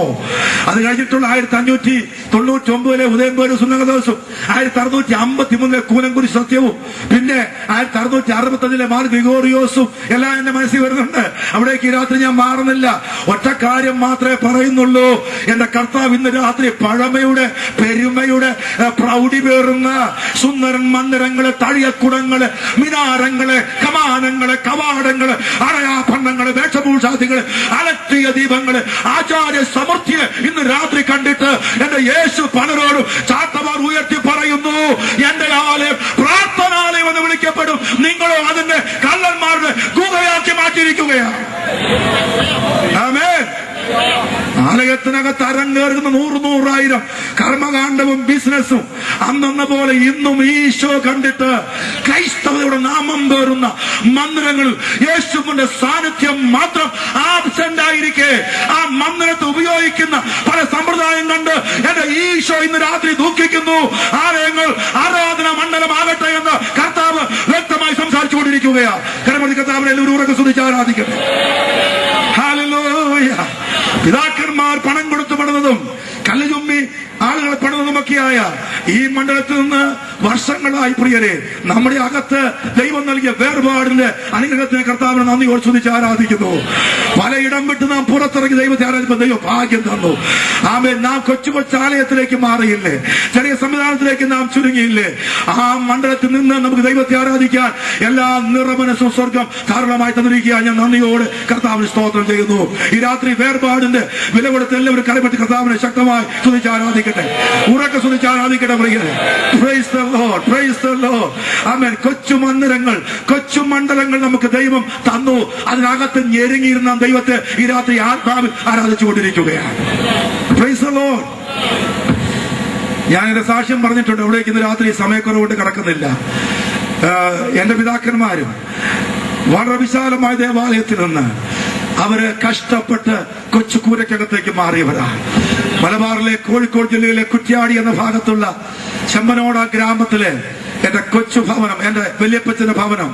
അത് കഴിഞ്ഞിട്ടുള്ള 1599 ഉദയംപേര് സുന്നകദോസും 1653 കൂനംകുരി സത്യവും പിന്നെ 1665 മാർ ഗ്രിഗോറിയോസും എല്ലാം എന്റെ മനസ്സിൽ വരുന്നുണ്ട്. അവിടേക്ക് ഈ രാത്രി ഞാൻ മാറുന്നില്ല. ഒറ്റ കാര്യം മാത്രമേ പറയുന്നുള്ളൂ. എന്റെ കർത്താവ് ഇന്ന് രാത്രി പഴമയുടെ പെരുമയുടെ പ്രൗഢി പേറുന്ന സുന്ദരൻ മന്ദിരങ്ങള്, തഴിയക്കുടങ്ങള്, മിനാരങ്ങള്, കമാനങ്ങള്, കവാടങ്ങള്, അടയാഭരണങ്ങള്, വേഷഭൂഷാദികള്, അലക്ഷ്യ ദീപങ്ങള്, ആചാര്യ സമൃദ്ധിയെ ഇന്ന് രാത്രി കണ്ടിട്ട് എന്റെ യേശു പലരോടും ചാട്ടവാർ ഉയർത്തി പറയുന്നു, എന്റെ ആലയം പ്രാർത്ഥനാലയം എന്ന് വിളിക്കപ്പെടും, നിങ്ങളോ അതിന്റെ കള്ളന്മാരുടെ ഗുഹയാക്കി മാറ്റിയിരിക്കുകയാണ്. ആമേൻ. ആലയത്തിനകത്ത് അരങ്ങേറുന്ന 100,000 കർമ്മകാണ്ഡവും ബിസിനസ്സും അന്നെന്ന പോലെ ഇന്നും ഈശോ കണ്ടിട്ട് ക്രൈസ്തവതയുടെ നാമം പേറുന്ന മന്ദിരങ്ങളിൽ യേശുവിന്റെ സാന്നിധ്യം മാത്രം ആബ്സെന്റ് ആയിരിക്കെ ആ മന്ദിരത്തെ ഉപയോഗിക്കുന്ന പല സമ്പ്രദായം കണ്ട് എന്റെ ഈശോ ഇന്ന് രാത്രി ദുഃഖിക്കുന്നു. ആലയങ്ങൾ ആരാധന മണ്ഡലമാകട്ടെ എന്ന് കർത്താവ് വ്യക്തമായി സംസാരിച്ചുകൊണ്ടിരിക്കുകയാണ്. കരമതി കർത്താവിനെ എല്ലാവരും ഉറക്കെ സ്തുതിച്ച് ആരാധിക്കട്ടെ. ഹല്ലേലൂയ. പിതാക്കന്മാർ പണം കൊടുത്തു പണിതതും കല്ലുചുമ്മി ആളുകളെ പണിതതുമൊക്കെയായ ഈ മണ്ഡലത്തിൽ നിന്ന് വർഷങ്ങളായി പ്രിയരെ നമ്മുടെ അകത്ത് ദൈവം നൽകിയ വേർപാടിന്റെ അനുഗ്രഹത്തിന് കർത്താവിനെ നന്ദിയോട് സ്തുതിച്ച് ആരാധിക്കുന്നു. പലയിടം വിട്ട് നാം പുറത്തിറങ്ങി ദൈവത്തെ ആരാധിക്കുമ്പോൾ ദൈവം ഭാഗ്യം തന്നു. ആമേൻ. നാം കൊച്ചു കൊച്ചാലയത്തിലേക്ക് മാറിയില്ലേ, ചെറിയ സംവിധാനത്തിലേക്ക് നാം ചുരുങ്ങിയില്ലേ, ആ മണ്ഡലത്തിൽ നിന്ന് നമുക്ക് ദൈവത്തെ ആരാധിക്കാൻ എല്ലാ നിറമനസ്സും സ്വർഗം ധാരാളമായി തന്നിരിക്കുക. ഞാൻ നന്ദിയോട് കർത്താവിന് സ്തോത്രം ചെയ്യുന്നു. ഈ രാത്രി വേർപാടിന്റെ വില കൊടുത്ത് എല്ലാവരും കരപറ്റി കർത്താവിനെ ശക്തമായി സ്തുതിച്ച് ആരാധിക്കട്ടെ, ഉറക്കെ സ്തുതിച്ച് ആരാധിക്കട്ടെ പ്രിയരെ. Praise the Lord, praise the Lord. ആമേൻ. കൊച്ചു മന്ദിരങ്ങൾ, കൊച്ചു മണ്ഡലങ്ങൾ നമുക്ക് ദൈവം തന്നു. അതിനകത്ത് ഞെരുങ്ങിയിരുന്ന ദൈവത്തെ ഈ രാത്രി ആത്മാവിൽ ആരാധിച്ചുകൊണ്ടിരിക്കുകയാണ്. Price the Lord. ഞാൻ എന്റെ സാക്ഷ്യം പറഞ്ഞിട്ടുണ്ട്. എവിടേക്ക് ഇന്ന് രാത്രി സമയക്കുറവുകൊണ്ട് കിടക്കുന്നില്ല. എന്റെ പിതാക്കന്മാരും വളരെ വിശാലമായ ദേവാലയത്തിൽ നിന്ന് അവര് കഷ്ടപ്പെട്ട് കൊച്ചു കൂരക്കകത്തേക്ക് മാറിയവരാണ്. മലബാറിലെ കോഴിക്കോട് ജില്ലയിലെ കുറ്റ്യാടി എന്ന ഭാഗത്തുള്ള ചെമ്മനോട ഗ്രാമത്തിലെ എന്റെ കൊച്ചു ഭവനം, എന്റെ വല്യപ്പച്ചന്റെ ഭവനം,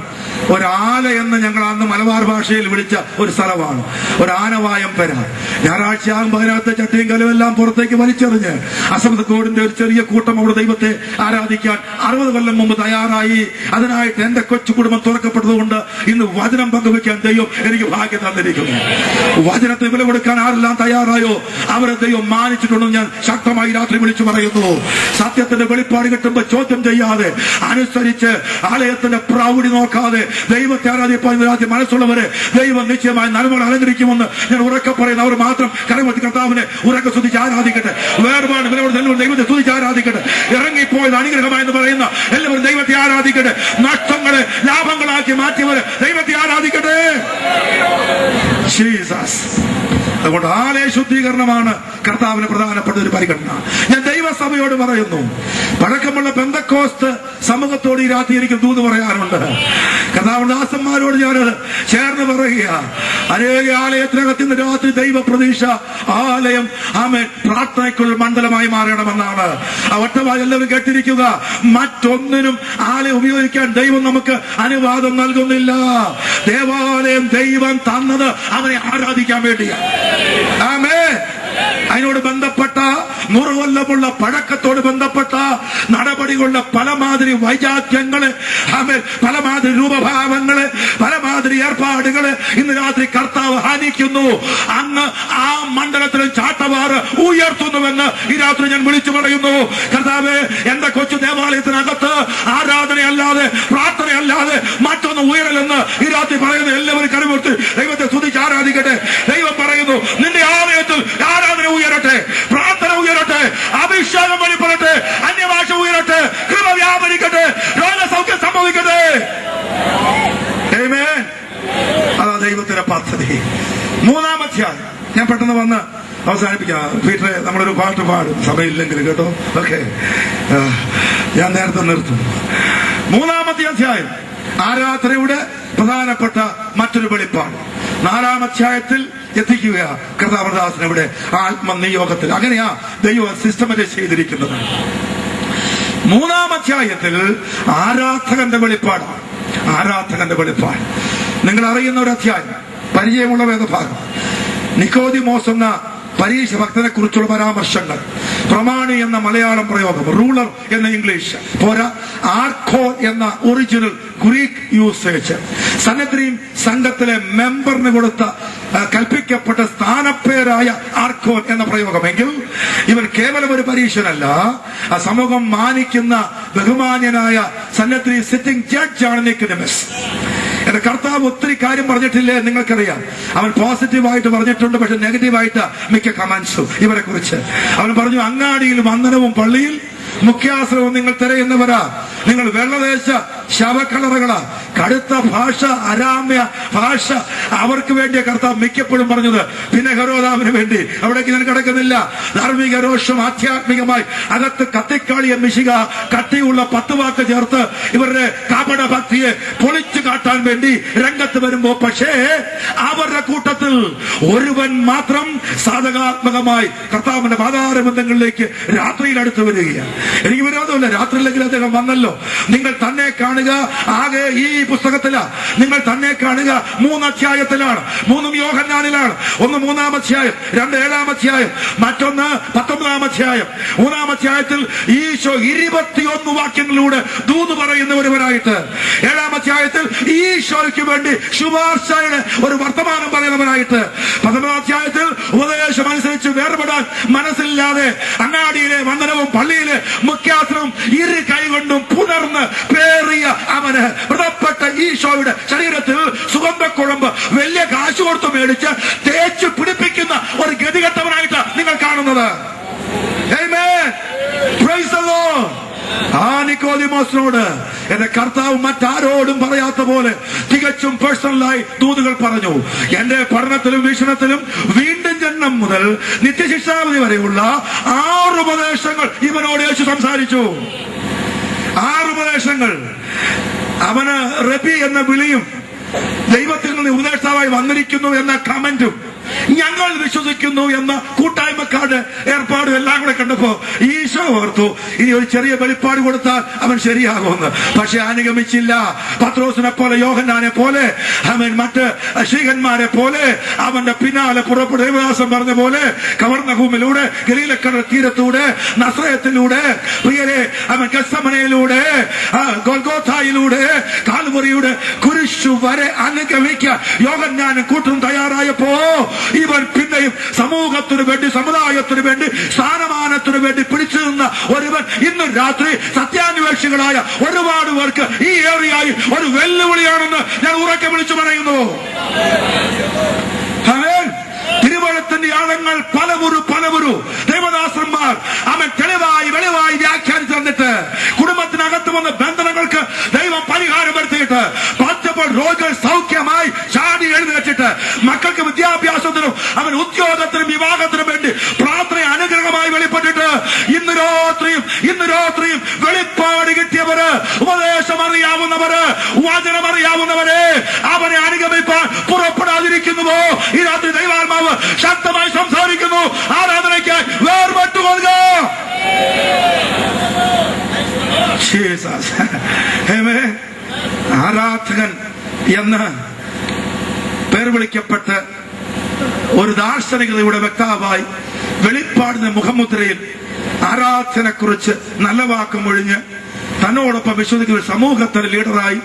ഒരാല എന്ന് ഞങ്ങൾ അന്ന് മലബാർ ഭാഷയിൽ വിളിച്ച ഒരു സ്ഥലമാണ്. ഒരു ആനവായം പെര. ഞായറാഴ്ചയാകുമ്പോൾ അതിനകത്ത് ചട്ടിയും കലുമെല്ലാം പുറത്തേക്ക് വലിച്ചെറിഞ്ഞ് അസംതക്കോടിന്റെ ഒരു ചെറിയ കൂട്ടം അവിടെ ദൈവത്തെ ആരാധിക്കാൻ 60 കൊല്ലം മുമ്പ് തയ്യാറായി. അതിനായിട്ട് എന്റെ കൊച്ചു കുടുംബം തുറക്കപ്പെട്ടതുകൊണ്ട് ഇന്ന് വചനം പങ്കുവെക്കാൻ ദൈവം എനിക്ക് ഭാഗ്യം തന്നിരിക്കുന്നു. വചനത്തിന് വില കൊടുക്കാൻ ആരെല്ലാം തയ്യാറായോ അവരെ ദൈവം മാനിച്ചിട്ടുണ്ടെന്ന് ഞാൻ ശക്തമായി രാത്രി വിളിച്ചു പറയുന്നു. സത്യത്തിന്റെ വെളിപ്പാട് കിട്ടുമ്പോൾ ചോദ്യം ചെയ്യാതെ, അനുസരിച്ച് ആലയത്തിന്റെ പ്രൗഢി നോക്കാതെ ദൈവത്തെ ആരാധിപ്പാൻ മനസ്സുള്ളവരെ ദൈവം നിശ്ചയമായി നന്മകൾ അലങ്കരിക്കുമെന്ന് ഞാൻ ഉറക്കെ പറയുന്നു. അവർ മാത്രം കരമത്തി കർത്താവിനെ ഉറക്കെ സ്തുതിച്ച് ആരാധിക്കട്ടെ. വേർപാട് ദൈവത്തെ സ്തുതിച്ച് ആരാധിക്കട്ടെ. ഇറങ്ങിപ്പോയത് അനുഗ്രഹമായെന്ന് പറയുന്ന എല്ലാവരും ദൈവത്തെ ആരാധിക്കട്ടെ. നഷ്ടങ്ങളെ ലാഭങ്ങളാക്കി മാറ്റിയവരെ ദൈവത്തെ ആരാധിക്കട്ടെ. ജീസസ്. അതുകൊണ്ട് ആലയ ശുദ്ധീകരണമാണ് കർത്താവിന് പ്രധാനപ്പെട്ട ഒരു പരിഗണന. ഞാൻ ദൈവസഭയോട് പറയുന്നു, പഴക്കമുള്ള പെന്തക്കോസ്ത് സമൂഹത്തോട് ഈ രാത്രി എനിക്ക് ദൂത് പറയാനുണ്ട്. കർത്താവിന്റെ ദാസന്മാരോട് ഞാനത് ചേർന്ന് പറയുക. അനേക ആലയത്തിനകത്ത് ഇന്ന് രാത്രി ദൈവ പ്രതീക്ഷ ആലയം ആമേൻ പ്രാർത്ഥനയ്ക്കുള്ള മണ്ഡലമായി മാറണമെന്നാണ്. ആ ഒറ്റവായി എല്ലാവരും കേട്ടിരിക്കുക. മറ്റൊന്നിനും ആലയം ഉപയോഗിക്കാൻ ദൈവം നമുക്ക് അനുവാദം നൽകുന്നില്ല. ദേവാലയം ദൈവം തന്നത് അവനെ ആരാധിക്കാൻ വേണ്ടിയാണ്. ആമേൻ. അതിനോട് ബന്ധപ്പെട്ട 100 കൊല്ലമുള്ള പഴക്കത്തോട് ബന്ധപ്പെട്ട നടപടികളുടെ പലമാതിരി വൈജാത്യങ്ങള്, പലമാതിരി രൂപഭാവങ്ങള്, പലമാതിരി ഏർപ്പാടുകള് ഇന്ന് രാത്രി കർത്താവ് ഹാനിക്കുന്നു. അങ്ങ് ആ മണ്ഡലത്തിലെ ചാട്ടവാറ് ഉയർത്തുന്നുവെന്ന് ഈ രാത്രി ഞാൻ വിളിച്ചു പറയുന്നു. കർത്താവ്, എന്റെ കൊച്ചു ദേവാലയത്തിനകത്ത് ആരാധനയല്ലാതെ പ്രാർത്ഥനയല്ലാതെ മറ്റൊന്ന് ഉയരലെന്ന് ഈ രാത്രി പറയുന്ന എല്ലാവരും കരമുയർത്തി ദൈവത്തെ സ്തുതിച്ച് ആരാധിക്കട്ടെ. ദൈവം പറയുന്നു, നിന്റെ ആലയത്തിൽ ആരാധന ഉയരട്ടെ, പ്രാർത്ഥന ഉയരട്ടെ, അഭിഷേകം വെളിപ്പെടട്ടെ, അന്യഭാഷ ഉയരട്ടെ, കൃപ വ്യാപരിക്കട്ടെ, രോഗസൗഖ്യം സംഭവിക്കട്ടെ. ആമേൻ. അതാ ദൈവത്തിന്റെ പദ്ധതി. 3-ാം അധ്യായം ഞാൻ പെട്ടെന്ന് വന്ന് അവസാനിപ്പിക്കാം. പീറ്ററെ, നമ്മളൊരു പാട്ട് പാടും സഭയില്ലെങ്കിൽ കേട്ടോ. ഓക്കെ, ഞാൻ നേരത്തെ നിർത്തും. 3-ാമത്തെ അധ്യായം ആരാധനയുടെ പ്രധാനപ്പെട്ട മറ്റൊരു വെളിപ്പാട്. 4-ാം അധ്യായത്തിൽ എത്തിക്കുക കർത്താവദാസൻ ഇവിടെ ആത്മനിയോഗത്തിൽ. അങ്ങനെയാ ദൈവം സിസ്റ്റമറ്റൈസ് ചെയ്തിരിക്കുന്നത്. 3-ാം അധ്യായത്തിൽ ആരാധകന്റെ വെളിപ്പാടാണ്. ആരാധകന്റെ വെളിപ്പാട് നിങ്ങൾ അറിയുന്ന ഒരു അധ്യായം, പരിചയമുള്ള വേദഭാഗം. നിക്കോദിമോസ് എന്ന പരീക്ഷ ഭക്തനെ കുറിച്ചുള്ള പരാമർശങ്ങൾ, പ്രമാണി എന്ന മലയാളം പ്രയോഗം, റൂളർ എന്ന ഇംഗ്ലീഷ് പോരാ, ആർക്കോ എന്ന ഒറിജിനൽ ഗ്രീക്ക് യൂസേജ്, സന്നദ്രീം സംഘത്തിലെ മെമ്പറിന് കൊടുത്ത കൽപ്പിക്കപ്പെട്ട സ്ഥാനപ്പേരായ ആർക്കോൻ എന്ന പ്രയോഗമെങ്കിൽ ഇവൻ കേവലം ഒരു പരീക്ഷനല്ല, ആ സമൂഹം മാനിക്കുന്ന ബഹുമാന്യനായ സന്നദ്രീ സിറ്റിംഗ് ജഡ്ജാണ് നിക്കോദിമസ്. എന്റെ കർത്താവ് ഒത്തിരി കാര്യം പറഞ്ഞിട്ടില്ലേ നിങ്ങൾക്കറിയാം. അവൻ പോസിറ്റീവായിട്ട് പറഞ്ഞിട്ടുണ്ട്, പക്ഷെ നെഗറ്റീവായിട്ട് മിക്ക കമന്റ്സും ഇവരെ കുറിച്ച്. അവൻ പറഞ്ഞു, അങ്ങാടിയിൽ വന്ദനവും പള്ളിയിൽ മുഖ്യാശ്രമവും നിങ്ങൾ തിരയുന്നവരാ, നിങ്ങൾ വെള്ളദേശ ശവക്കളറുകളാ. കടുത്ത ഭാഷ, അരാമ്യ ഭാഷ അവർക്ക് വേണ്ടിയ കർത്താവ് മിക്കപ്പോഴും പറഞ്ഞത്. പിന്നെ ഹെരോദാവിന് വേണ്ടി അവിടേക്ക് ഞാൻ കിടക്കുന്നില്ല. ധാർമ്മിക രോഷം ആധ്യാത്മികമായി അകത്ത് കത്തിക്കാളിയ മിശിക കത്തിയുള്ള 10 വാക്ക് ചേർത്ത് ഇവരുടെ കാപട ഭക്തിയെ പൊളിച്ചു കാട്ടാൻ വേണ്ടി രംഗത്ത് വരുമ്പോ, പക്ഷേ അവരുടെ കൂട്ടത്തിൽ ഒരുവൻ മാത്രം സാധകാത്മകമായി കർത്താവിന്റെ പാതാരബന്ധങ്ങളിലേക്ക് രാത്രിയിൽ അടുത്ത് വരികയാണ്. എനിക്ക് വിരോധമില്ല, രാത്രിയിലെങ്കിലും അദ്ദേഹം വന്നല്ലോ. നിങ്ങൾ തന്നെ കാണുക കാണുക ആകെ ഈ പുസ്തകത്തില് നിങ്ങൾ തന്നെ കാണുക 3 അധ്യായത്തിലാണ്. 3 യോഹന്നാനിലാണ്. ഒന്ന് 3-ാം അധ്യായം, 2 7-ാം അധ്യായം, മറ്റൊന്ന് 19-ാം അധ്യായം. 3-ാം അധ്യായത്തിൽ ഈശോ 21 വാക്യങ്ങളിലൂടെ ദൂത് പറയുന്ന ഒരുവനായിട്ട്, 7-ാം അധ്യായത്തിൽ ഈശോയ്ക്ക് വേണ്ടി ശുപാർശയുടെ ഒരു വർത്തമാനം പറയുന്നവനായിട്ട്, 19-ാം അധ്യായത്തിൽ ഉപദേശം അനുസരിച്ച് വേർപെടാൻ മനസ്സില്ലാതെ അങ്ങാടിയിലെ വന്ദനവും പള്ളിയിലെ മുഖ്യാസനവും ഇരു കൈകൊണ്ടും പുണർന്ന് പേറിയ അവന് വ്രതപ്പെട്ട ഈശോയുടെ ശരീരത്തിൽ സുഗന്ധക്കുഴമ്പ് വലിയ കാശ് കൊടുത്ത് മേടിച്ച് തേച്ച് പിടിപ്പിക്കുന്ന ഒരു ഗതികെട്ടവനായിട്ട് നിങ്ങൾ കാണുന്നത്. Amen. Praise the Lord. ആ നിക്കോദിമോസിനോട് എന്റെ കർത്താവ് മറ്റാരോടും പറയാത്ത പോലെ തികച്ചും പേഴ്സണലായി ദൂതുകൾ പറഞ്ഞു. എന്റെ പഠനത്തിലും വീക്ഷണത്തിലും വീണ്ടും ജന്മം മുതൽ നിത്യശിക്ഷാവധി വരെയുള്ള 6 ഉപദേശങ്ങൾ ഇവനോട് യേശു സംസാരിച്ചു. 6 ഉപദേശങ്ങൾ. അവന് റബി എന്ന വിളിയും ദൈവത്തിൽ നിന്ന് ഉപദേഷ്ടാവായി വന്നിരിക്കുന്നു എന്ന കമന്റും ഞങ്ങൾ വിശ്വസിക്കുന്നു എന്ന കൂട്ടായ്മക്കാരുടെ ഏർപ്പാടും എല്ലാം കൂടെ കണ്ടപ്പോ ഈശോ ഓർത്തു ഇനി ഒരു ചെറിയ വെളിപ്പാട് കൊടുത്താൽ അവൻ ശരിയാകുമെന്ന്. പക്ഷെ അനുഗമിച്ചില്ല. പത്രോസിനെ പോലെ, യോഹന്നാനെ പോലെ, അവൻ മറ്റ് ശീകന്മാരെ പോലെ അവന്റെ പിന്നാലെ പുറപ്പെടും. ദേവദാസൻ പറഞ്ഞ പോലെ കവർന്നഹൂമിലൂടെ, ഗലീലക്കടൽ തീരത്തൂടെ, നസ്രയത്തിലൂടെ, പ്രിയരെ അവൻ ഗത്സമനയിലൂടെ, ഗൊൽഗോഥായിലൂടെ, കാൽവറിയുടെ കുരിശു വരെ അനുഗമിക്കാൻ യോഹന്നാനും കൂട്ടും തയ്യാറായപ്പോ ഇവൻ പിന്നെയും സമൂഹത്തിനു വേണ്ടി, സമുദായത്തിനു വേണ്ടി, സ്ഥാനമാനത്തിനു വേണ്ടി പിടിച്ചു നിന്ന ഒരുവൻ ഇന്ന് രാത്രി സത്യാന്വേഷികളായ ഒരുപാട് പേർക്ക് ഈ ഏറിയായി ഒരു വെല്ലുവിളിയാണെന്ന് ഞാൻ ഉറക്കെ വിളിച്ചു പറയുന്നു. തിരുവഴുത്തിന്റെ ആഴങ്ങൾ പലവുരു ദൈവദാസന്മാർ അവൻ തെളിവായി വെളിവായി വ്യാഖ്യാനിച്ചു തന്നിട്ട് കുടുംബത്തിനകത്ത് വന്ന ബന്ധനങ്ങൾക്ക് ദൈവം പരിഹാരം വരുത്തിയിട്ട് പച്ചപ്പോൾ രോഗികൾ സൗഖ്യമായി ചാടി എഴുന്നേറ്റിട്ട് മക്കൾക്ക് വിദ്യാഭ്യാസത്തിനും അവൻ ഉദ്യോഗത്തിനും വിവാഹത്തിനും വേണ്ടി പ്രാർത്ഥന അനുഗ്രഹമായി വെളിപ്പെട്ടിട്ട് ഇന്ന് രാത്രിയും വെളിപ്പാട് കിട്ടിയവര്, ഉപദേശം അറിയാവുന്നവര്, വചനം അറിയാവുന്നവരെ അവനെ അനുഗമിപ്പാൻ പുറപ്പെടാതിരിക്കുന്നുവോ? ഈ രാത്രി ദൈവാത്മാവ് ശക്തമായി സംസാരിക്കുന്നു. ആരാധനയ്ക്കായി വേർപെട്ടുകൊള്ളുക. ആരാധകൻ എന്ന് പേർ വിളിക്കപ്പെട്ട് ഒരു ദാർശനികതയുടെ വ്യക്താവായി വെളിപ്പാടിന്റെ മുഖമുദ്രയിൽ ആരാധനയെക്കുറിച്ച് നല്ല വാക്കും ഒഴിഞ്ഞ് തന്നോടൊപ്പം വിശ്വസിക്കുന്ന സമൂഹത്തിന് ലീഡറായി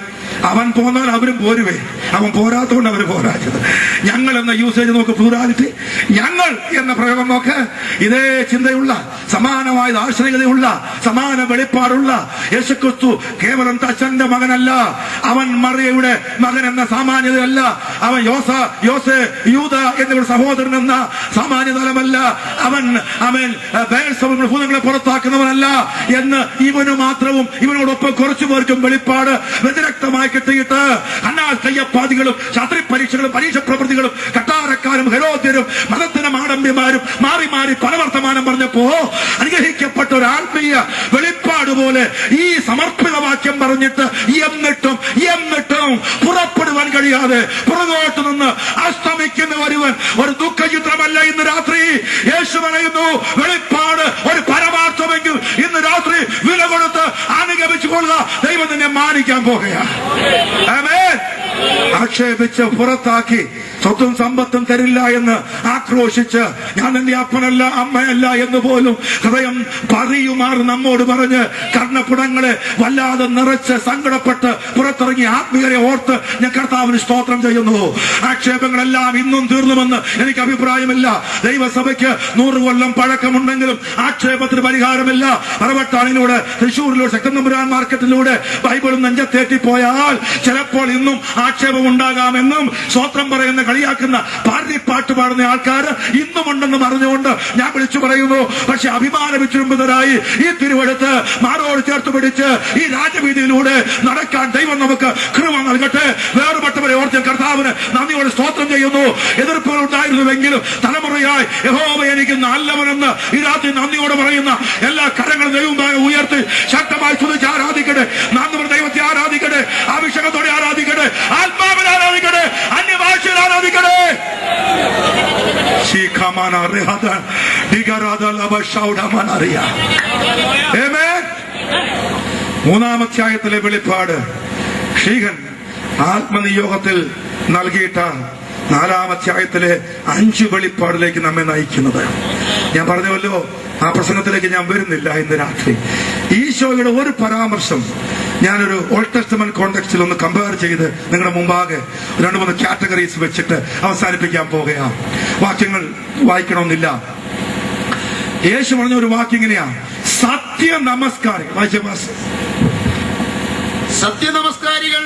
അവൻ പോന്നാൽ അവരും പോരുവേ. അവൻ പോരാത്തോണ്ട് അവര് പോരാച്ചത്. ഞങ്ങൾ എന്ന യൂസേജ് നോക്ക്, പ്ലൂറാലിറ്റി. ഞങ്ങൾ എന്ന പ്രയോഗം നോക്ക്. ഇതേ ചിന്തയുള്ള, സമാനമായ ദാർശനികതയുള്ള, സമാന വെളിപ്പാടുള്ള യേശുക്രിസ്തു കേവലം തച്ചന്റെ മകനല്ല. അവൻ മറിയയുടെ മകൻ എന്ന സാമാന്യതയല്ല. അവൻ യൂദ എന്നിവരുടെ സഹോദരൻ എന്ന സാമാന്യതലമല്ല. അവൻ ഭൂതങ്ങളെ പുറത്താക്കുന്നവനല്ല എന്ന് ഇവന് മാത്രവും ഇവനോടൊപ്പം കുറച്ചു പേർക്കും വെളിപ്പാട് വ്യതിരക്തമായി കിട്ടിയിട്ട് കയ്യപ്പാദികളും ശാസ്ത്രി പരീക്ഷകളും പരീക്ഷ പ്രവൃത്തികളും കട്ടാരക്കാരും ഹെരോദ്യരും മതത്തിന് മാടമ്പ്യമാരും മാറി മാറി പല വർത്തമാനം പറഞ്ഞപ്പോ അനുഗ്രഹിക്കപ്പെട്ട ഒരു ആത്മീയ വെളിപ്പാട് പോലെ ഈ സമർപ്പിത വാക്യം പറഞ്ഞിട്ട് എന്നിട്ടും പുറപ്പെടുവാൻ കഴിയാതെ പുറകോട്ട് നിന്ന് അസ്തമിക്കുന്ന ഒരുവൻ ഒരു ദുഃഖചിത്രമല്ല. ഇന്ന് രാത്രി യേശു പറയുന്നു, വെളിപ്പാട് ഒരു പരമാർത്ഥമെങ്കിൽ ഇന്ന് രാത്രി വില കൊടുത്ത് അനുഗമിച്ചു കൊള്ളുക. ദൈവം നിന്നെ മാനിക്കാൻ പോകുകയാണ്. ആമേൻ. ആക്ഷേപിച്ച് പുറത്താക്കി സ്വത്തും സമ്പത്തും തരില്ല എന്ന് ആക്രോശിച്ച് ഞാൻ എന്റെ അപ്പനല്ല അമ്മയല്ല എന്ന് പോലും ഹൃദയം പറയുമാർ നമ്മോട് പറഞ്ഞ് കർണപുടങ്ങളെ വല്ലാതെ നിറച്ച് സങ്കടപ്പെട്ട് പുറത്തിറങ്ങി ആത്മീയരെ ഓർത്ത് ഞാൻ കർത്താവിന് സ്തോത്രം ചെയ്യുന്നു. ആക്ഷേപങ്ങളെല്ലാം ഇന്നും തീർന്നുമെന്ന് എനിക്ക് അഭിപ്രായമില്ല. ദൈവസഭയ്ക്ക് 100 കൊല്ലം പഴക്കമുണ്ടെങ്കിലും ആക്ഷേപത്തിന് പരിഹാരമില്ല. പറവട്ടാണിലൂടെ, തൃശ്ശൂരിലൂടെ, ശക്തമ്പുരാൻ മാർക്കറ്റിലൂടെ ബൈബിളും നെഞ്ചത്തേറ്റിപ്പോയാൽ ചിലപ്പോൾ ഇന്നും ആക്ഷേപം ഉണ്ടാകാമെന്നും സ്തോത്രം പറയുന്ന കളിയാക്കുന്ന പാട്ട് പാടുന്ന ആൾക്കാർ ഇന്നുമുണ്ടെന്ന് പറഞ്ഞുകൊണ്ട് ഞാൻ വിളിച്ചു പറയുന്നു. പക്ഷെ അഭിമാന വിചുംബിതരായി ഈ തിരുവെടുത്ത് മാറോട് ചേർത്ത് പിടിച്ച് ഈ രാജവീതിയിലൂടെ നടക്കാൻ ദൈവം നമുക്ക് കൃപ നൽകട്ടെ. വേറുപെട്ടവരെ ഓർത്ത് കർത്താവിന് നന്ദിയോടെ സ്തോത്രം ചെയ്യുന്നു. എതിർപ്പുകൾ ഉണ്ടായിരുന്നുവെങ്കിലും തലമുറയായി യഹോവ എനിക്ക് നല്ലവനെന്ന് ഈ രാത്രി നന്ദിയോടെ പറയുന്ന എല്ലാ കരങ്ങളും ദൈവമായി ഉയർത്തി ശക്തമായി സ്തുതിച്ച് ആരാധിക്കട്ടെ. നന്ദി ദൈവത്തെ ആരാധിക്കട്ടെ. അഭിഷേകത്തോടെ ആരാധിക്കട്ടെ. ആത്മാവിൽ ആരാധിക്കട്ടെ. അന്യഭാഷയിൽ ആരാധിക്കട്ടെ. 3-ാം അധ്യായത്തിലെ വെളിപ്പാട് ഷീഹൻ ആത്മനിയോഗത്തിൽ നൽകിയിട്ട 4-ാം അധ്യായത്തിലെ 5 വെളിപ്പാടിലേക്ക് നമ്മെ നയിക്കുന്നത്. ഞാൻ പറഞ്ഞുവല്ലോ, ആ പ്രസംഗത്തിലേക്ക് ഞാൻ വരുന്നില്ല ഇന്ന് രാത്രി. ഈശോയുടെ ഒരു പരാമർശം ഞാനൊരു ഓൾഡ് ടെസ്റ്റ്മെന്റ് കോണ്ടെക്സ്റ്റിൽ ഒന്ന് കമ്പയർ ചെയ്ത് നിങ്ങളുടെ മുമ്പാകെ 2-3 കാറ്റഗറീസ് വെച്ചിട്ട് അവസാനിപ്പിക്കാൻ പോകുകയാണ്. വാക്യങ്ങൾ വായിക്കണമെന്നില്ല. യേശു പറഞ്ഞ ഒരു വാക്യം ഇങ്ങനെയാ: സത്യ നമസ്കാരം. സത്യനമസ്കാരികൾ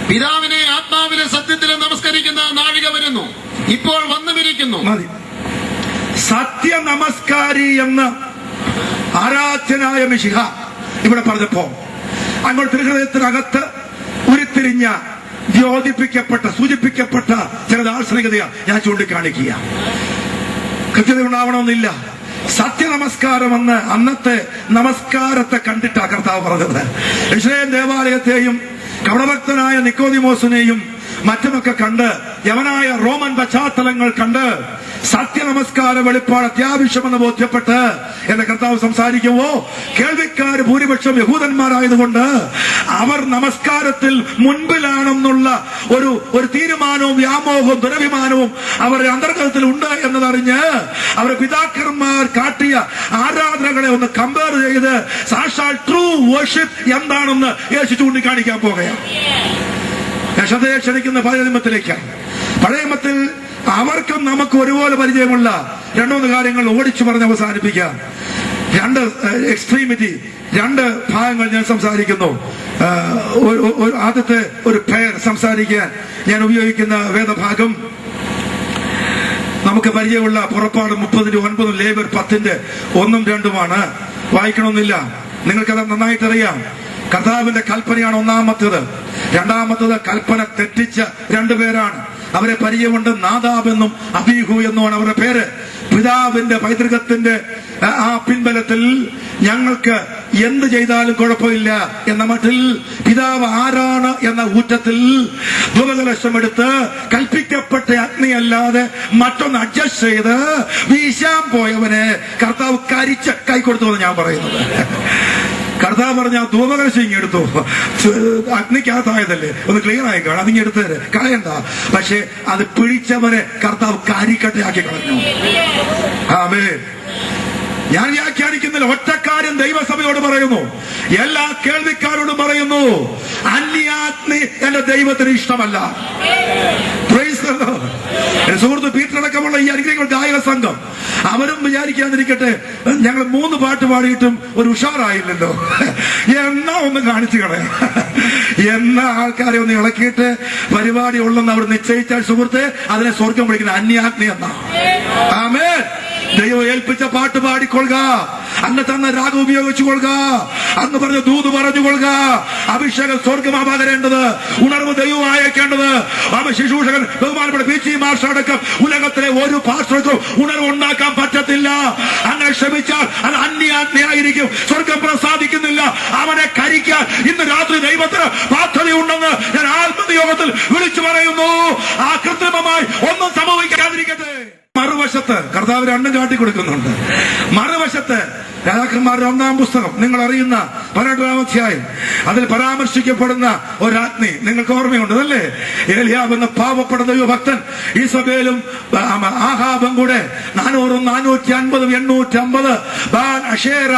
പിതാവിനെ ആത്മാവിലെ സത്യത്തിലെ നമസ്കരിക്കുന്ന നാഴിക വരുന്നു, ഇപ്പോൾ വന്നുമിരിക്കുന്നു. മതി. സത്യ നമസ്കാരി എന്ന് ആരാധ്യനായ മിശിഹ ഇവിടെ പറഞ്ഞപ്പോ അങ്ങോട്ട് ഹൃദയത്തിനകത്ത് ഉരുത്തിരിഞ്ഞ, ദ്യോതിപ്പിക്കപ്പെട്ട, സൂചിപ്പിക്കപ്പെട്ട ചില ദാർശനികതയാ ഞാൻ ചൂണ്ടിക്കാണിക്കുക. കൃത്യത ഉണ്ടാവണമെന്നില്ല. സത്യനമസ്കാരമെന്ന് അന്നത്തെ നമസ്കാരത്തെ കണ്ടിട്ടാ കർത്താവ് പറഞ്ഞത്. യെരൂശലേം ദേവാലയത്തെയും കപടഭക്തനായ നിക്കോദിമോസിനെയും മറ്റുമൊക്കെ കണ്ട്, യവനായ റോമൻ പശ്ചാത്തലങ്ങൾ കണ്ട് സത്യനമസ്കാര വെളിപ്പാട് അത്യാവശ്യമെന്ന് ബോധ്യപ്പെട്ട് എന്റെ കർത്താവ് സംസാരിക്കുമ്പോ കേൾവിക്കാർ ഭൂരിപക്ഷം യഹൂദന്മാരായതുകൊണ്ട് അവർ നമസ്കാരത്തിൽ മുൻപിലാണെന്നുള്ള ഒരു തീരുമാനവും വ്യാമോഹവും ദുരഭിമാനവും അവരുടെ അന്തർഗതത്തിൽ ഉണ്ട് എന്നതറിഞ്ഞ് അവരുടെ പിതാക്കന്മാർ കാട്ടിയ ആരാധനകളെ ഒന്ന് കമ്പയർ ചെയ്ത് സാക്ഷാൽ ട്രൂ വർഷിപ്പ് എന്താണെന്ന് യേശു ചൂണ്ടിക്കാണിക്കാൻ പോകുകയാണ്. ഞാൻ ശ്രദ്ധയെ ക്ഷണിക്കുന്ന പഴയ നിയമത്തിലേക്കാണ്. പഴയ നിയമത്തിൽ അവർക്കും നമുക്ക് ഒരുപോലെ പരിചയമുള്ള 2-3 കാര്യങ്ങൾ ഓടിച്ചു പറഞ്ഞ് അവസാനിപ്പിക്കാം. 2 എക്സ്ട്രീമിറ്റി, 2 ഭാഗങ്ങൾ ഞാൻ സംസാരിക്കുന്നു. ആദ്യത്തെ ഒരു പെയർ സംസാരിക്കാൻ ഞാൻ ഉപയോഗിക്കുന്ന വേദഭാഗം നമുക്ക് പരിചയമുള്ള പുറപ്പാട് 30:9, ലേബർ 10:1-2 വായിക്കണമെന്നില്ല, നിങ്ങൾക്കത് നന്നായിട്ടറിയാം. കർത്താവിന്റെ കൽപ്പനയാണ് ഒന്നാമത്തേത്. രണ്ടാമത്തേത് കൽപ്പന തെറ്റിച്ച 2 പേരാണ്. അവരെ പരിചയമുണ്ട്. നാദാബ് എന്നും അബീഹു എന്നുമാണ് അവരുടെ പേര്. പിതാവിന്റെ പൈതൃകത്തിന്റെ ആ പിൻബലത്തിൽ ഞങ്ങൾക്ക് എന്ത് ചെയ്താലും കുഴപ്പമില്ല എന്ന മട്ടിൽ പിതാവ് ആരാണ് എന്ന ഊറ്റത്തിൽ ധൂപകലശമെടുത്ത് കൽപ്പിക്കപ്പെട്ട അഗ്നിയല്ലാതെ മറ്റൊന്ന് അഡ്ജസ്റ്റ് ചെയ്ത് വീശാൻ പോയവനെ കർത്താവ് കരിച്ച് കൈ കൊടുത്തുവെന്ന് ഞാൻ പറയുന്നത്. കർത്താവ് പറഞ്ഞ ധൂപകലശം ഇങ്ങെടുത്തു, അഗ്നിക്കകത്തായതല്ലേ, ഒന്ന് ക്ലിയർ ആയി കാണാം, അതിങ്ങെടുത്ത് കളയണ്ട. പക്ഷെ അത് പിടിച്ചവരെ കർത്താവ് കരിക്കട്ടയാക്കി കളഞ്ഞു. ആമേൻ. ഞാൻ വ്യാഖ്യാനിക്കുന്നില്ല. ഒറ്റക്കാരൻ ദൈവസഭയോട് പറയുന്നു, എല്ലാ കേൾവിക്കാരോടും പറയുന്നു, അന്യാഗ്നി എന്റെ ദൈവത്തിന് ഇഷ്ടമല്ല. എന്റെ സുഹൃത്ത് പീറ്റർ അടക്കമുള്ള ഈ അനുഗ്രഹങ്ങൾ ഗായക സംഘം അവരും വിചാരിക്കാതിരിക്കട്ടെ, ഞങ്ങൾ 3 പാട്ട് പാടിയിട്ടും ഒരു ഉഷാറായില്ലല്ലോ, എന്നാ ഒന്ന് കാണിച്ചു കളയാം, എന്നാ ആൾക്കാരെ ഒന്ന് ഇളക്കിയിട്ട് പരിപാടി ഉള്ളെന്ന് അവർ നിശ്ചയിച്ചാൽ സുഹൃത്തെ, അതിനെ സ്വർഗം വിളിക്കുന്ന അന്യാഗ്നി എന്നാ. ആമേൻ. ദൈവം ഏൽപ്പിച്ച പാട്ട് പാടിക്കൊള്ളുക, അന്ന് തന്ന രാഗം ഉപയോഗിച്ചുകൊള്ളുക, അന്ന് പറഞ്ഞ ദൂത് പറഞ്ഞുകൊള്ളുക. അഭിഷേകം സ്വർഗമാ പകരേണ്ടത്, ഉണർവ് ദൈവം അയക്കേണ്ടത്. ശുശ്രൂഷകൻ ബഹുമാനപ്പെട്ട പി.ജി. മാസ്റ്റർ അടക്കം ഉലകത്തിലെ ഒരു പാസ്റ്റർക്കും ഉണർവ് ഉണ്ടാക്കാൻ പറ്റത്തില്ല. അങ്ങനെ ശ്രമിച്ചാൽ അത് അന്യാഗ്നിയായിരിക്കും, സ്വർഗം പ്രസാദിക്കുന്നില്ല. അവനെ കരിക്കാൻ ഇന്ന് രാത്രി ദൈവത്തിന് പദ്ധതിയുണ്ടെന്ന് ഞാൻ ആത്മനിയോഗത്തിൽ വിളിച്ചു പറയുന്നു. ആ കൃത്രിമമായി ഒന്നും സംഭവിക്കാതിരിക്കട്ടെ. മറുവശത്ത് കർത്താവ് 2 കാട്ടിക്കൊടുക്കുന്നുണ്ട്. മറുവശത്ത് രാജാക്കന്മാരുടെ 1-ാം പുസ്തകം നിങ്ങൾ അറിയുന്ന 18-ാം അധ്യായം, അതിൽ പരാമർശിക്കപ്പെടുന്ന ഒരാഗ്നി നിങ്ങൾക്ക് ഓർമ്മയുണ്ട് അല്ലേ? ഏലിയാബ് എന്ന പാവപ്പെടുന്ന ദൈവഭക്തൻ ഈസബേലും ആഹാബും കൂടെ 400, 450, 850 അശേര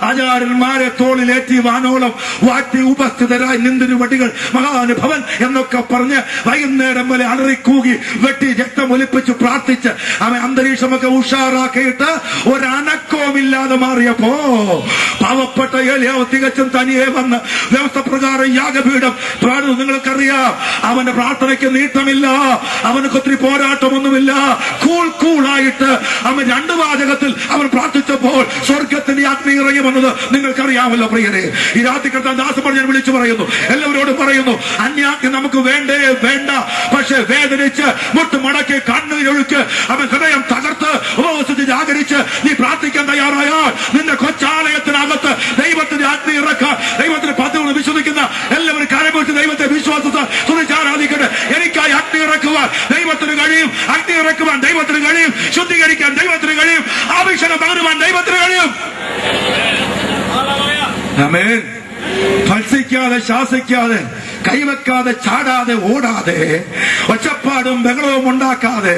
ആചാര്യന്മാരെ തോളിലേറ്റി വാനോളം വാറ്റി ഉപസ്ഥിതരായി നിന്തിരു വടികൾ മഹാനുഭവൻ എന്നൊക്കെ പറഞ്ഞ് വൈകുന്നേരം വരെ അലറിക്കൂകി വെട്ടി രക്തമൊലിപ്പിച്ച് പ്രാർത്ഥിച്ച് അവൻ അന്തരീക്ഷമൊക്കെ ഉഷാറാക്കിയിട്ട് ഒരനക്കവുമില്ലാതെ മാറിയപ്പോ പാവപ്പെട്ട ഏലിയാവ് തികച്ചും തനിയെ വന്ന് വ്യവസ്ഥ പ്രകാരം യാഗപീഠം പ്രാർത്ഥന. നിങ്ങൾക്കറിയാം, അവന്റെ പ്രാർത്ഥനയ്ക്ക് നീട്ടമില്ല, അവനക്ക് ഒത്തിരി പോരാട്ടമൊന്നുമില്ല. കൂളായിട്ട് അവൻ 2 വാചകത്തിൽ അവൻ പ്രാർത്ഥിച്ചപ്പോൾ സ്വർഗത്തിന്റെ അഗ്നി ഇറങ്ങി വന്നത് നിങ്ങൾക്കറിയാമല്ലോ പ്രിയരെ. ഈ രാത്രി കർത്താൻ ദാസപ്പോൾ ഞാൻ വിളിച്ചു പറയുന്നു, എല്ലാവരോടും പറയുന്നു, അന്യാഗ്നി നമുക്ക് വേണ്ടേ വേണ്ട. പക്ഷെ വേദനിച്ച് മുട്ടുമടക്കി കണ്ണീരൊഴുക്ക് അവൻ ഹൃദയം തകർത്ത് ഉപവസിച്ച് ജാഗരിച്ച് നീ പ്രാർത്ഥിക്കാൻ തയ്യാറായാൽ നിന്റെ കൊച്ചാലയത്തിനകത്ത് ദൈവത്തിന്റെ അഗ്നി ഇറക്കാൻ ദൈവത്തിന്റെ പദ്ധതി വിശ്വസിക്കുന്ന എല്ലാവരും കരമൂട്ടി ദൈവത്തെ വിശ്വാസത്തെ തുണിച്ചാരാധിക്കട്ടെ. എനിക്കായി അഗ്നി ഇറക്കുവാൻ ദൈവത്തിന് കഴിയും, അഗ്നി ഇറക്കുവാൻ ദൈവത്തിന് കഴിയും, ശുദ്ധീകരിക്കാൻ ദൈവത്തിന് കഴിയും, അഭിഷേകം പകരുവാൻ ദൈവത്തിന് കഴിയും. ആമേൻ. ഉപദേശിക്കാതെ ശാസിക്കാതെ കൈവെക്കാതെ ചാടാതെ ഓടാതെ ഒച്ചപ്പാടും ബഹളവും ഉണ്ടാക്കാതെ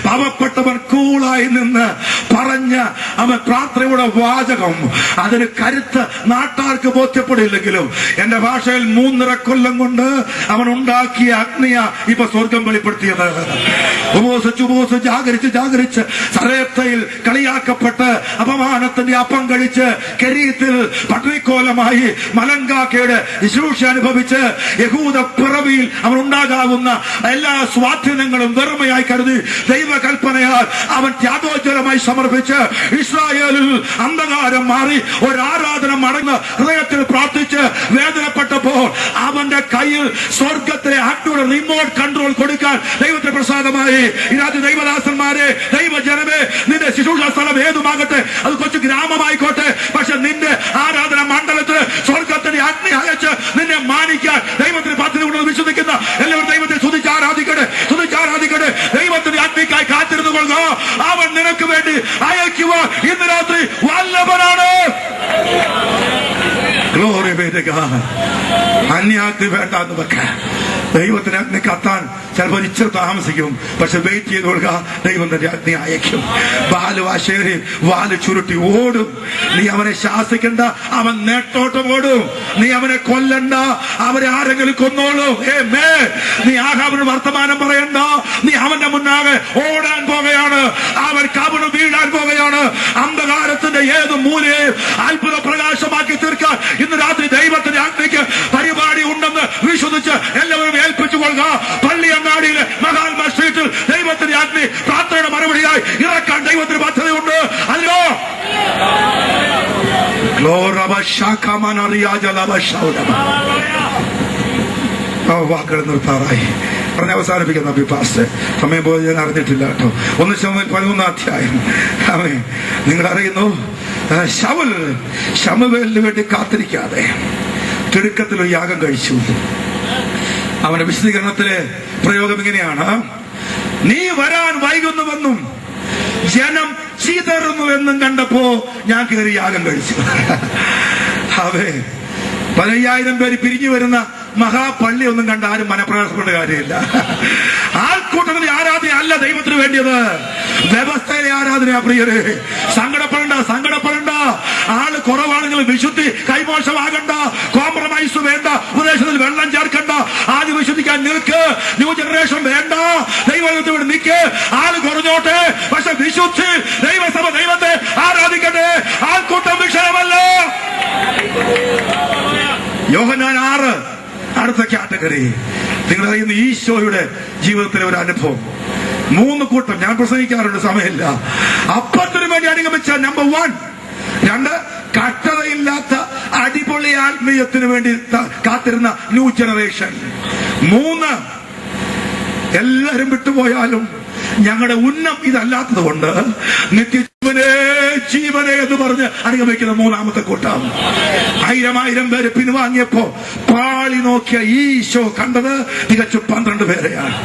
പാവപ്പെട്ടവൻ കൂളായി നിന്ന് പറഞ്ഞ് അവൻ പ്രാർത്ഥനയുടെ വാചകം അതിന് കരുത്ത് നാട്ടാർക്ക് ബോധ്യപ്പെടില്ലെങ്കിലും എന്റെ ഭാഷയിൽ 3.5 കൊല്ലം കൊണ്ട് അവൻ ഉണ്ടാക്കിയ അഗ്നിയ ഇപ്പൊ സ്വർഗം വെളിപ്പെടുത്തിയത്. ഉപവസിച്ച് ജാഗരിച്ച് സറേപ്തയിൽ കളിയാക്കപ്പെട്ട് അപമാനത്തിന്റെ അപ്പം കഴിച്ച് കെരീത്തിൽ പട്ടിണിക്കോലമായി മലങ്കാക്കയുടെ ശുശ്രൂഷ അനുഭവിച്ച് യഹൂദ പിറവിയിൽ അവൻ ഉണ്ടാകാവുന്ന എല്ലാ സ്വാധീനങ്ങളും വെറുമയായി കരുതി ദൈവകൽപ്പനയാൽ അവൻ ത്യാഗോജ്വലമായി സമർപ്പിച്ച് ഇസ്രായേലിൽ അന്ധകാരം മാറി ഒരു ആരാധന മടങ്ങ് ഹൃദയത്തിൽ പ്രാർത്ഥിച്ച് വേദനപ്പെട്ടപ്പോൾ അവന്റെ കയ്യിൽ സ്വർഗത്തിലെ അഗ്നിയുടെ റിമോട്ട് കൺട്രോൾ കൊടുക്കാൻ ദൈവത്തിന് പ്രസാദമായി. ഇതിനകത്ത് ദൈവദാസന്മാരെ, ദൈവജനമേ, നിന്റെ ശുശ്രൂഷ സ്ഥലം ഏതുമാകട്ടെ, അത് കൊച്ചു ഗ്രാമമായിക്കോട്ടെ, പക്ഷെ നിന്റെ ആരാധന മണ്ഡലത്തിൽ സ്വർഗത്തിന്റെ അഗ്നി അയച്ച് നിന്നെ മാനിക്കാൻ ദൈവത്തിന് പദ്ധതി ഉണ്ടെന്ന് വിശ്വസിക്കുന്ന എല്ലാവരും ദൈവത്തെ സ്തുതിച്ചാരാധിക്കട്ടെ. ദൈവത്തിന്റെ അഗ്നിക്കായി കാത്തിരുന്നു കൊള്ളുക. അവൻ നിനക്ക് വേണ്ടി അയക്കുക. ഇന്ന് രാത്രി വല്ലഭനാണ്. Glory be to God. അന്യാഗ്നി വേണ്ട എന്ന് വെക്കാൻ ദൈവത്തിന് അഗ്നി കത്താൻ ചിലപ്പോൾ ഇച്ചിരി താമസിക്കും, പക്ഷെ വെയിറ്റ് ചെയ്ത് കൊടുക്കുക. ദൈവം തന്റെ അഗ്നി അയക്കും. വാല് വാശേരി വാല് ചുരുട്ടി ഓടും. നീ അവനെ ശാസിക്കണ്ട, അവൻ നേട്ടോട്ടം ഓടും. നീ അവനെ കൊല്ലണ്ട, അവരെ ആരെങ്കിലും കൊന്നോളൂ. നീ ആഹാബിന് വർത്തമാനം പറയണ്ട. നീ അവന്റെ മുന്നാകെ ഓടാൻ പോകുകയാണ്. അവൻ കവിണ് വീഴാൻ പോകുകയാണ്. അന്ധകാരത്തിന്റെ ഏത് മൂലയും അത്ഭുത പ്രകാശമാക്കി തീർക്കാൻ ഇന്ന് രാത്രി ദൈവത്തിന്റെ അഗ്നിക്ക് പരിപാടി ഉണ്ടെന്ന് വിശ്വസിച്ച് എല്ലാവരും ഏൽപ്പിച്ചു കൊള്ളുക. പള്ളി അങ്ങാടിയിലെ മഹാത്മാ സ്ട്രീറ്റിൽ ദൈവത്തിന്റെ അഗ്നി പ്രാർത്ഥനയുടെ മറുപടിയായി ഇറക്കാൻ ദൈവത്തിന് പദ്ധതിയുണ്ട്. അതിലോ വാക്കുകൾ നിർത്താറായി പറഞ്ഞ് അവസാനിപ്പിക്കുന്ന അഭിപാസ് സമയം പോയി ഞാൻ അറിഞ്ഞിട്ടില്ല കേട്ടോ. 1 ശമൂവേൽ 13 അധ്യായം. നിങ്ങൾ അറിയുന്നു, ശമൂവേലിന് വേണ്ടി കാത്തിരിക്കാതെ തിടുക്കത്തിൽ ഒരു യാഗം കഴിച്ചു. അവന്റെ വിശദീകരണത്തിലെ പ്രയോഗം ഇങ്ങനെയാണ്: നീ വരാൻ വൈകുന്നുവെന്നും ജനം ചിതറുന്നുവെന്നും കണ്ടപ്പോ ഞാൻ കയറി യാഗം കഴിച്ചു. 15,000 പേര് പിരിഞ്ഞു വരുന്ന മഹാപള്ളി ഒന്നും കണ്ട ആരും മനപ്രയാസപ്പെട്ട കാര്യമില്ല. ആൾക്കൂട്ടത്തിന്റെ ആരാധന അല്ല ദൈവത്തിന് വേണ്ടിയത്, വ്യവസ്ഥയിലെ ആരാധനയാ പ്രിയരെ. സങ്കടപ്പെടണ്ട. ആള് കുറവാണെങ്കിൽ വിശുദ്ധി കൈമോശമാകണ്ട, കോംപ്രമൈസ് വേണ്ട, ഉപദേശത്തിൽ വെള്ളം ചേർക്കണ്ട. ആദ്യം വിശുദ്ധിക്കാൻ നിൽക്ക്. ന്യൂ ജനറേഷൻ വേണ്ട, ദൈവത്തോട് നിൽക്ക്. ആള് കുറഞ്ഞോട്ടെ, പക്ഷെ വിശുദ്ധി ദൈവസഭ ദൈവത്തെ ആരാധിക്കട്ടെ. ആൾക്കൂട്ടം വിഷയമല്ല. യോഹന്നാൻ 6 അടുത്ത കാറ്റഗറി. നിങ്ങൾ അറിയുന്ന ഈശോയുടെ ജീവിതത്തിലെ ഒരു അനുഭവം. 3 കൂട്ടം ഞാൻ പ്രസംഗിക്കാറുണ്ട്, സമയമില്ല. അപ്പത്തിന് വേണ്ടി അനുഗമിച്ച നമ്പർ 1. 2, കട്ടതയില്ലാത്ത അടിപൊളി ആത്മീയത്തിന് വേണ്ടി കാത്തിരുന്ന ന്യൂ ജനറേഷൻ. 3, എല്ലാരും വിട്ടുപോയാലും ഞങ്ങളുടെ ഉന്നം ഇതല്ലാത്തത് കൊണ്ട് ജീവനെ എന്ന് പറഞ്ഞ് അനുഗമിക്കുന്ന 3ാമത്തെ കൂട്ടം. 1000 പേര് പിൻവാങ്ങിയപ്പോ പാളി നോക്കിയ ഈശോ കണ്ടത് തികച്ചും 12 പേരെയാണ്.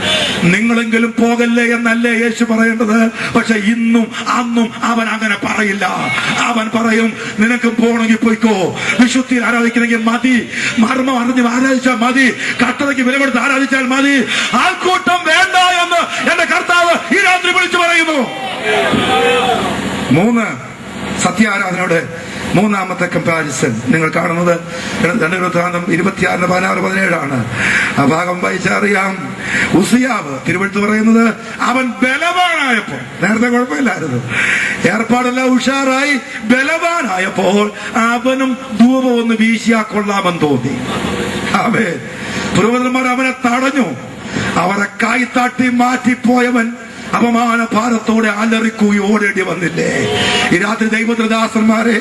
നിങ്ങളെങ്കിലും പോകല്ലേ എന്നല്ലേ യേശു പറയേണ്ടത്, പക്ഷെ ഇന്നും അന്നും അവൻ അങ്ങനെ പറയില്ല. അവൻ പറയും, നിനക്കും പോകണമെങ്കിൽ പോയിക്കോ, വിശുദ്ധിയിൽ ആരാധിക്കണമെങ്കിൽ മതി, മർമ്മം അറിഞ്ഞ് ആരാധിച്ചാൽ മതി, കട്ടതയ്ക്ക് വില കൊടുത്ത് ആരാധിച്ചാൽ മതി. ആൾക്കൂട്ടം വേണ്ട എന്ന് എന്റെ കർത്താവ് ഈ രാത്രി വിളിച്ചു പറയുന്നു. 3 സത്യാരാധനയുടെ 3ാമത്തെ കമ്പാരിസൺ നിങ്ങൾ കാണുന്നത് 2 വൃത്താന്തം 26-16-17 ആ ഭാഗം വായിച്ചറിയാം. ഉസിയാവ് തിരുവഴുത്ത് പറയുന്നത് അവൻ ബലവാനായപ്പോൾ, നേരത്തെ കുഴപ്പമില്ലായിരുന്നു, ഏർപ്പാടെല്ലാം ഉഷാറായി ബലവാനായപ്പോൾ അവനും ധൂപം ഒന്ന് വീശിയാ കൊള്ളാമെന്ന് തോന്നി. പുരോഹിതന്മാർ അവനെ തടഞ്ഞു. അവരെ കായ്ത്താട്ടി മാറ്റിപ്പോയവൻ അപമാന ഭാരത്തോടെ അലറിക്കൂയി ഓടേണ്ടി വന്നില്ലേ? ഈ രാത്രി ദൈവദാസന്മാരെ,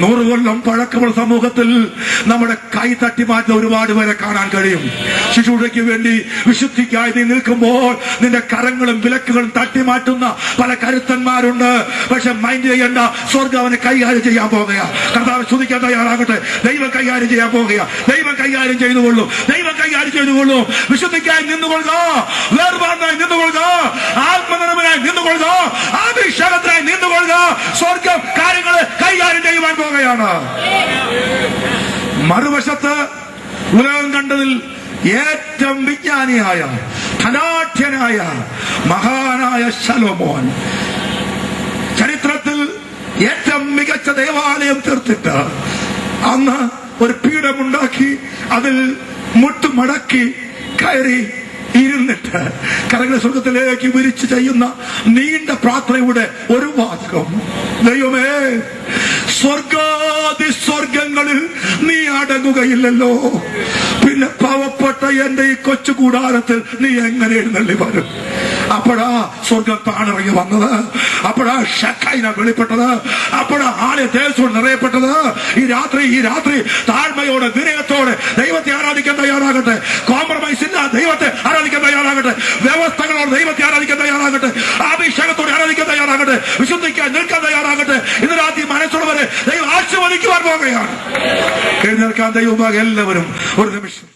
100 കൊല്ലം പഴക്കമുള്ള സമൂഹത്തിൽ നമ്മുടെ കൈ തട്ടി മാറ്റുന്ന ഒരുപാട് പേരെ കാണാൻ കഴിയും. ശുശ്രൂഷയ്ക്ക് വേണ്ടി വിശുദ്ധിക്കായി നീ നിൽക്കുമ്പോൾ നിന്റെ കരങ്ങളും വിലക്കുകളും തട്ടി മാറ്റുന്ന പല കരുത്തന്മാരുണ്ട്. പക്ഷെ മൈൻഡ് ചെയ്യേണ്ട, സ്വർഗം അവനെ കൈകാര്യം ചെയ്യാൻ പോകുക. കർത്താവ് സ്തുതിക്കാൻ തയ്യാറാകട്ടെ. ദൈവം കൈകാര്യം ചെയ്യാൻ പോകുക. ദൈവം കൈകാര്യം ചെയ്തുകൊള്ളും. വിശുദ്ധിക്കായി നിന്നുകൊള്ളുക, വേർപാടിനായി നിന്നുകൊള്ളുക, ആത്മനിർഭരനായി നിന്നുകൊള്ളുക, അഭിഷേകത്തിനായി നിന്നുകൊള്ളുക. സ്വർഗം കാര്യങ്ങളെ കൈകാര്യം ചെയ്യുവാൻ പോകുകയാണ്. മറുവശത്ത് ഉലകം കണ്ടതിൽ ഏറ്റവും വിജ്ഞാനിയായ ധനാഢ്യനായ മഹാനായ ശലോമോൻ ചരിത്രത്തിൽ ഏറ്റവും മികച്ച ദേവാലയം തീർത്തിട്ട് അന്ന് ഒരു പീഠമുണ്ടാക്കി അതിൽ മുട്ടുമടക്കി കയറി ഇരുന്നിട്ട് കരങ്ങളെ സ്വർഗത്തിലേക്ക് വിരിച്ചു ചെയ്യുന്ന നീണ്ട പ്രാർത്ഥനയുടെ ഒരു വാചകം, ദൈവമേ സ്വർഗാദി സ്വർഗങ്ങളിൽ നീ അടങ്ങുകയില്ലല്ലോ, പിന്നെ പാവപ്പെട്ട എന്റെ ഈ കൊച്ചു കൂടാരത്തിൽ നീ എങ്ങനെ എഴുന്നള്ളി വരും? അപ്പോഴാ സ്വർഗം താണിറങ്ങി വന്നത്, അപ്പോഴാ ഷക്കൈന വെളിപ്പെട്ടത്, അപ്പോഴാ ആളെ തേജസ്സോട് നിറയപ്പെട്ടത്. ഈ രാത്രി താഴ്മയോടെ വിനയത്തോടെ ദൈവത്തെ ആരാധിക്കാൻ തയ്യാറാകട്ടെ. കോംപ്രമൈസ് ഇല്ല, ദൈവത്തെ ആരാധിക്കാൻ തയ്യാറാകട്ടെ. വ്യവസ്ഥകളോട് ദൈവത്തെ ആരാധിക്കാൻ തയ്യാറാകട്ടെ. അഭിഷേകത്തോടെ ആരാധിക്കാൻ തയ്യാറാകട്ടെ. വിശുദ്ധിക്കാൻ നിൽക്കാൻ തയ്യാറാകട്ടെ. ഇന്ന് രാത്രി മനസ്സോട് വരെ ദൈവം ആശീർവദിക്കുവാൻ പോകുകയാണ്. എഴുന്നേൽക്കാൻ ദൈവമാകെ എല്ലാവരും ഒരു നിമിഷം.